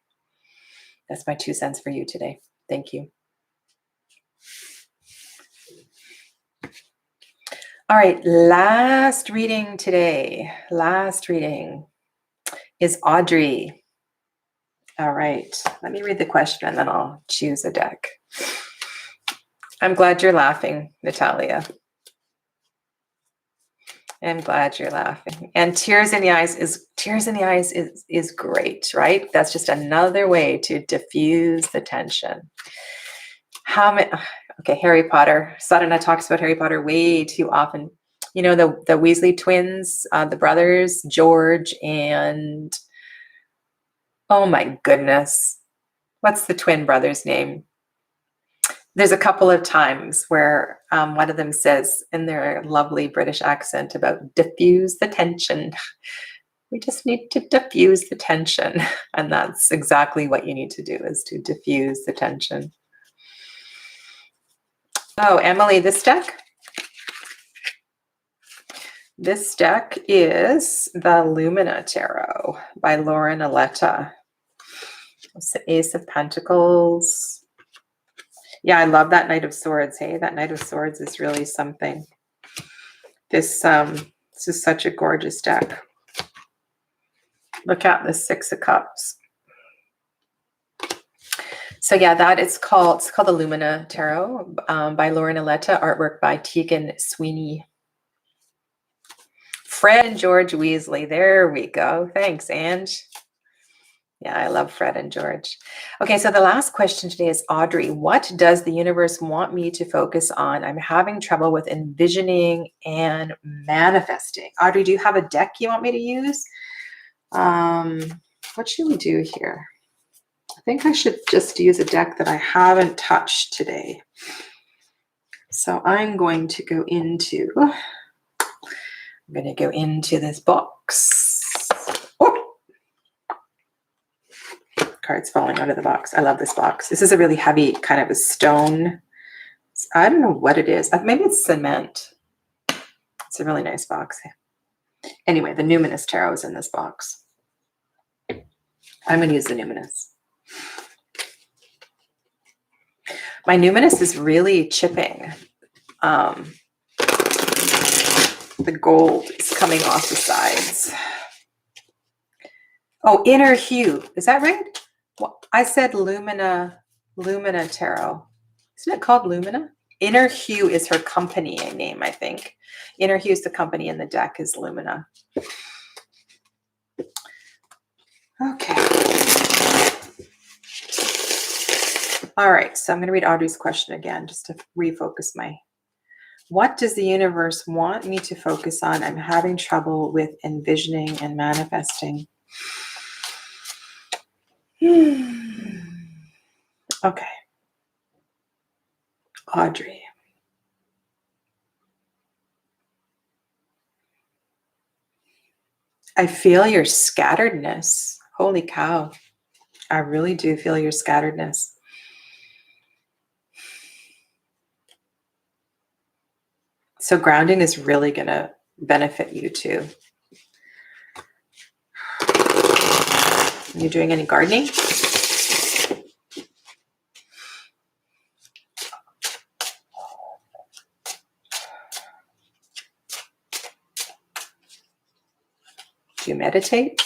2 cents for you today. Thank you. All right, last reading today. Last reading is Audrey. All right, let me read the question and then I'll choose a deck. I'm glad you're laughing, Natalia. I'm glad you're laughing. And tears in the eyes is great, right? That's just another way to diffuse the tension. Okay, Harry Potter. Sadhana talks about Harry Potter way too often. You know, the Weasley twins, the brothers, George and, oh my goodness, what's the twin brother's name? There's a couple of times where one of them says in their lovely British accent about diffuse the tension. We just need to diffuse the tension. And that's exactly what you need to do, is to diffuse the tension. Oh, Emily, this deck? This deck is the Lumina Tarot by Lauren Aletta. It's the Ace of Pentacles. Yeah, I love that Knight of Swords. Hey, that Knight of Swords is really something. This is such a gorgeous deck. Look at the Six of Cups. So yeah, it's called the Lumina Tarot by Lauren Aletta, artwork by Tegan Sweeney. Fred and George Weasley. There we go. Thanks, Ange. Yeah, I love Fred and George. Okay, so the last question today is Audrey. What does the universe want me to focus on? I'm having trouble with envisioning and manifesting. Audrey, do you have a deck you want me to use? What should we do here? I think I should just use a deck that I haven't touched today. So I'm going to go into this box. Cards falling out of the box. I love this box. This is a really heavy kind of a stone. I don't know what it is. Maybe it's cement. It's a really nice box. Anyway, the Numinous Tarot is in this box. I'm going to use the Numinous. My Numinous is really chipping. The gold is coming off the sides. Oh, Inner Hue. Is that right? Well, I said Lumina Tarot. Isn't it called Lumina? Inner Hue is her company name, I think. Inner Hue is the company, and the deck is Lumina. Okay. All right, so I'm going to read Audrey's question again, just to refocus what does the universe want me to focus on? I'm having trouble with envisioning and manifesting. Okay. Audrey. I feel your scatteredness. Holy cow. I really do feel your scatteredness. So grounding is really going to benefit you too. Are you doing any gardening? Do you meditate?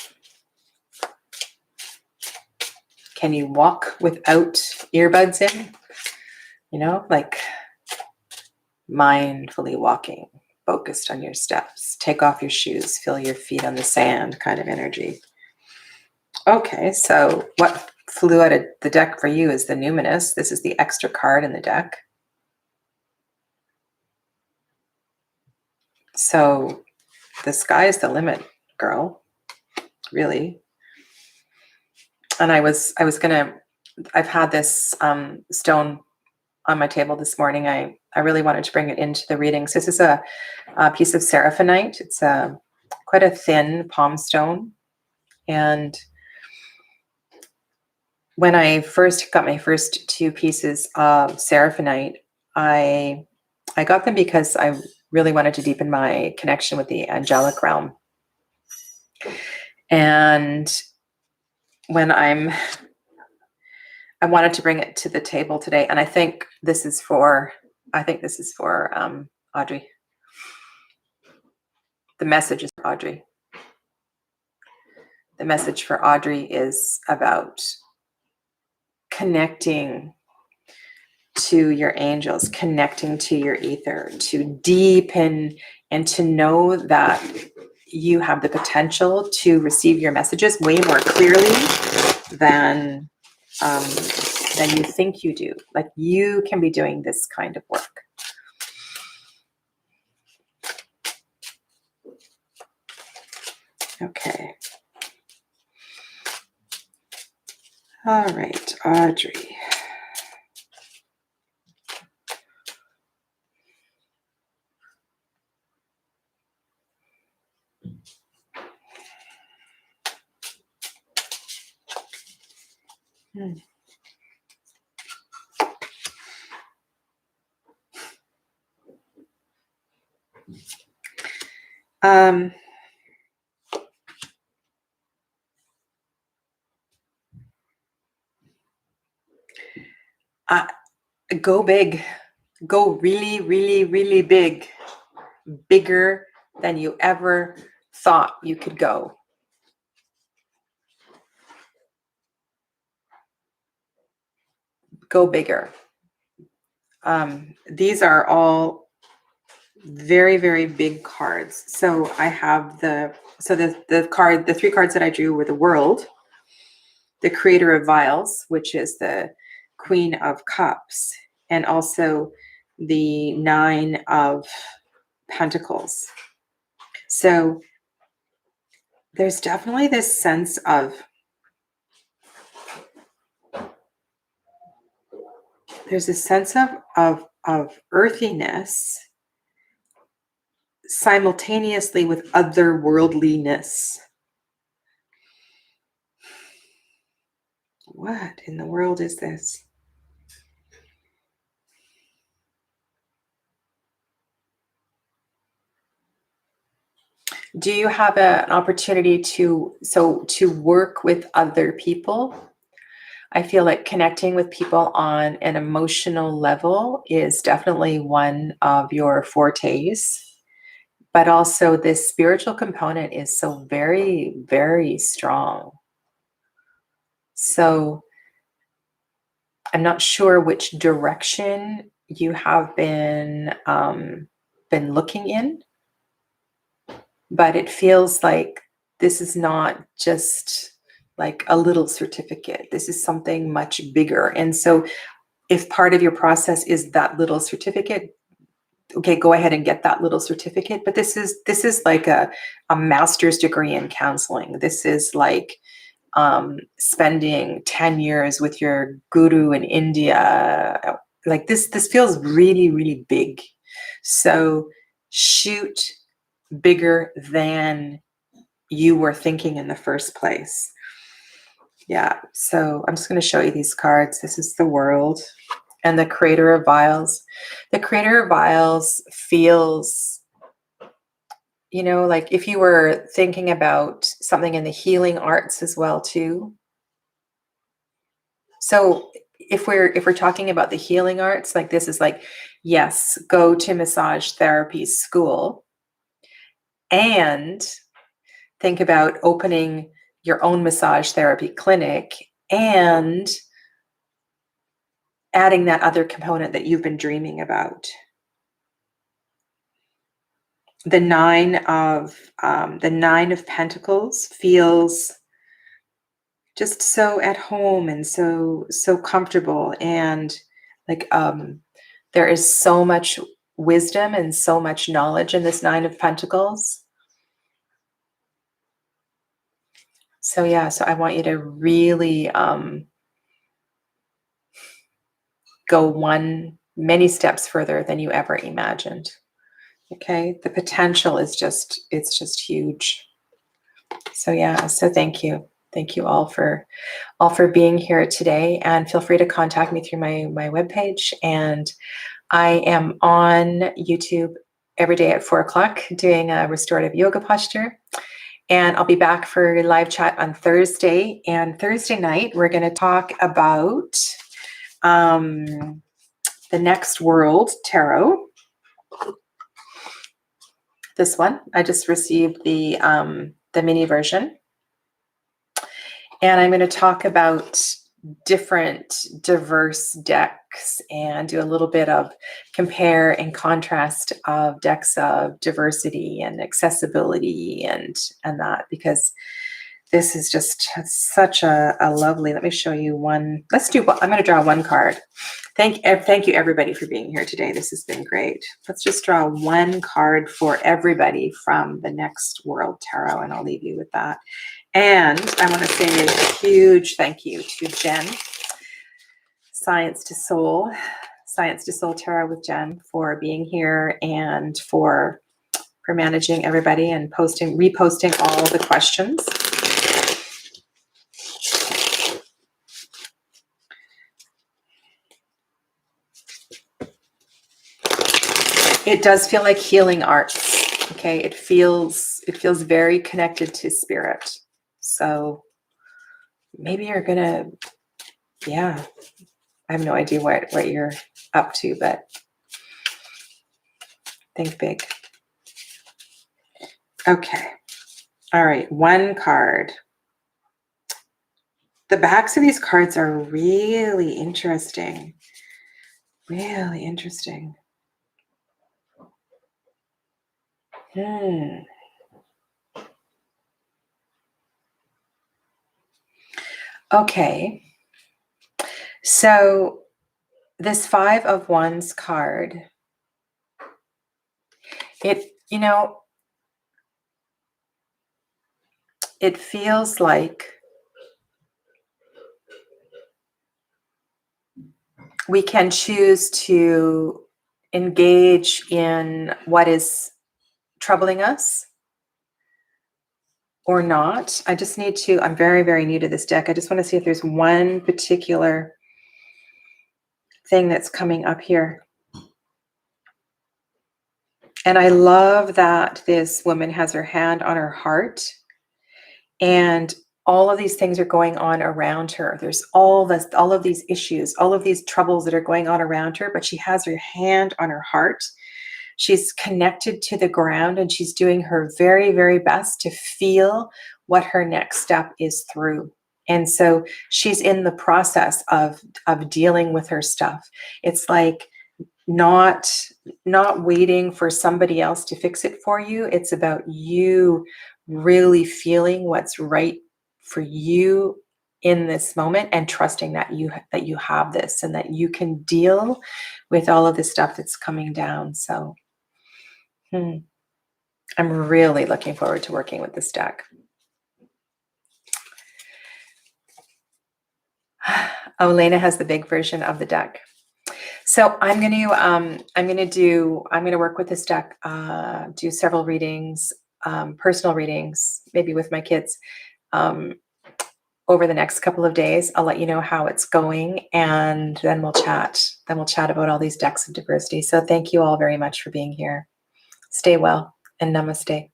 Can you walk without earbuds in? You know, like mindfully walking, focused on your steps. Take off your shoes, feel your feet on the sand kind of energy. Okay, so what flew out of the deck for you is the Numinous. This is the extra card in the deck. So the sky is the limit, girl. Really. And I've had this stone on my table this morning. I really wanted to bring it into the readings. This is a piece of seraphinite. It's quite a thin palm stone. And when I first got my first 2 pieces of seraphinite, I got them because I really wanted to deepen my connection with the angelic realm. And when I wanted to bring it to the table today, and I think this is for Audrey. The message is for Audrey. The message for Audrey is about connecting to your angels, connecting to your ether, to deepen and to know that you have the potential to receive your messages way more clearly than you think you do. Like, you can be doing this kind of work. Okay. All right, Audrey. Go big. Go really, really, really big. Bigger than you ever thought you could go. Go bigger. These are all very, very big cards. So I have the three cards that I drew were the World, the Creator of Vials, which is the Queen of Cups, and also the Nine of Pentacles. So there's definitely this sense of earthiness simultaneously with otherworldliness. What in the world is this? Do you have an opportunity to work with other people? I feel like connecting with people on an emotional level is definitely one of your fortes, but also this spiritual component is so very, very strong. So I'm not sure which direction you have been looking in, but it feels like this is not just like a little certificate. This is something much bigger. And so if part of your process is that little certificate, okay, go ahead and get that little certificate. But this is like a master's degree in counseling. This is like spending 10 years with your guru in India. Like this feels really, really big. So shoot bigger than you were thinking in the first place. Yeah, so I'm just going to show you these cards. This is the World and the Creator of Vials. The Creator of Vials feels, like if you were thinking about something in the healing arts as well too. So if we're talking about the healing arts, like this is like, yes, go to massage therapy school and think about opening your own massage therapy clinic and adding that other component that you've been dreaming about. The Nine of Pentacles feels just so at home and so comfortable, and like there is so much wisdom and so much knowledge in this Nine of Pentacles. So yeah, so I want you to really go many steps further than you ever imagined. Okay, the potential is just huge. So yeah, so thank you all for being here today, and feel free to contact me through my webpage. And I am on YouTube every day at 4 o'clock doing a restorative yoga posture. And I'll be back for live chat on Thursday. And Thursday night, we're going to talk about the Next World Tarot. This one, I just received the mini version. And I'm going to talk about different diverse decks and do a little bit of compare and contrast of decks of diversity and accessibility and that, because this is just such a lovely, let me show you one. I'm going to draw one card. Thank you everybody for being here today. This has been great. Let's just draw one card for everybody from the Next World Tarot, and I'll leave you with that. And I want to say a huge thank you to Jen, Science to Soul Tarot with Jen, for being here and for managing everybody and reposting all the questions. It does feel like healing arts. Okay, it feels very connected to spirit. So maybe you're gonna, yeah, I have no idea what you're up to, but think big. Okay. All right, one card. The backs of these cards are really interesting. Really interesting. Okay. So this 5 of Wands card, it feels like we can choose to engage in what is troubling us or not. I just need to, I'm very, very new to this deck. I just want to see if there's one particular thing that's coming up here. And I love that this woman has her hand on her heart, and all of these things are going on around her. There's all of these issues, all of these troubles that are going on around her, but she has her hand on her heart. She's connected to the ground, and she's doing her very, very best to feel what her next step is through. And so she's in the process of dealing with her stuff. It's like not waiting for somebody else to fix it for you. It's about you really feeling what's right for you in this moment, and trusting that you have this, and that you can deal with all of the stuff that's coming down. So I'm really looking forward to working with this deck. Oh, Elena has the big version of the deck. So I'm going to work with this deck, do several readings, personal readings, maybe with my kids, over the next couple of days. I'll let you know how it's going, and then we'll chat. Then we'll chat about all these decks of diversity. So thank you all very much for being here. Stay well, and namaste.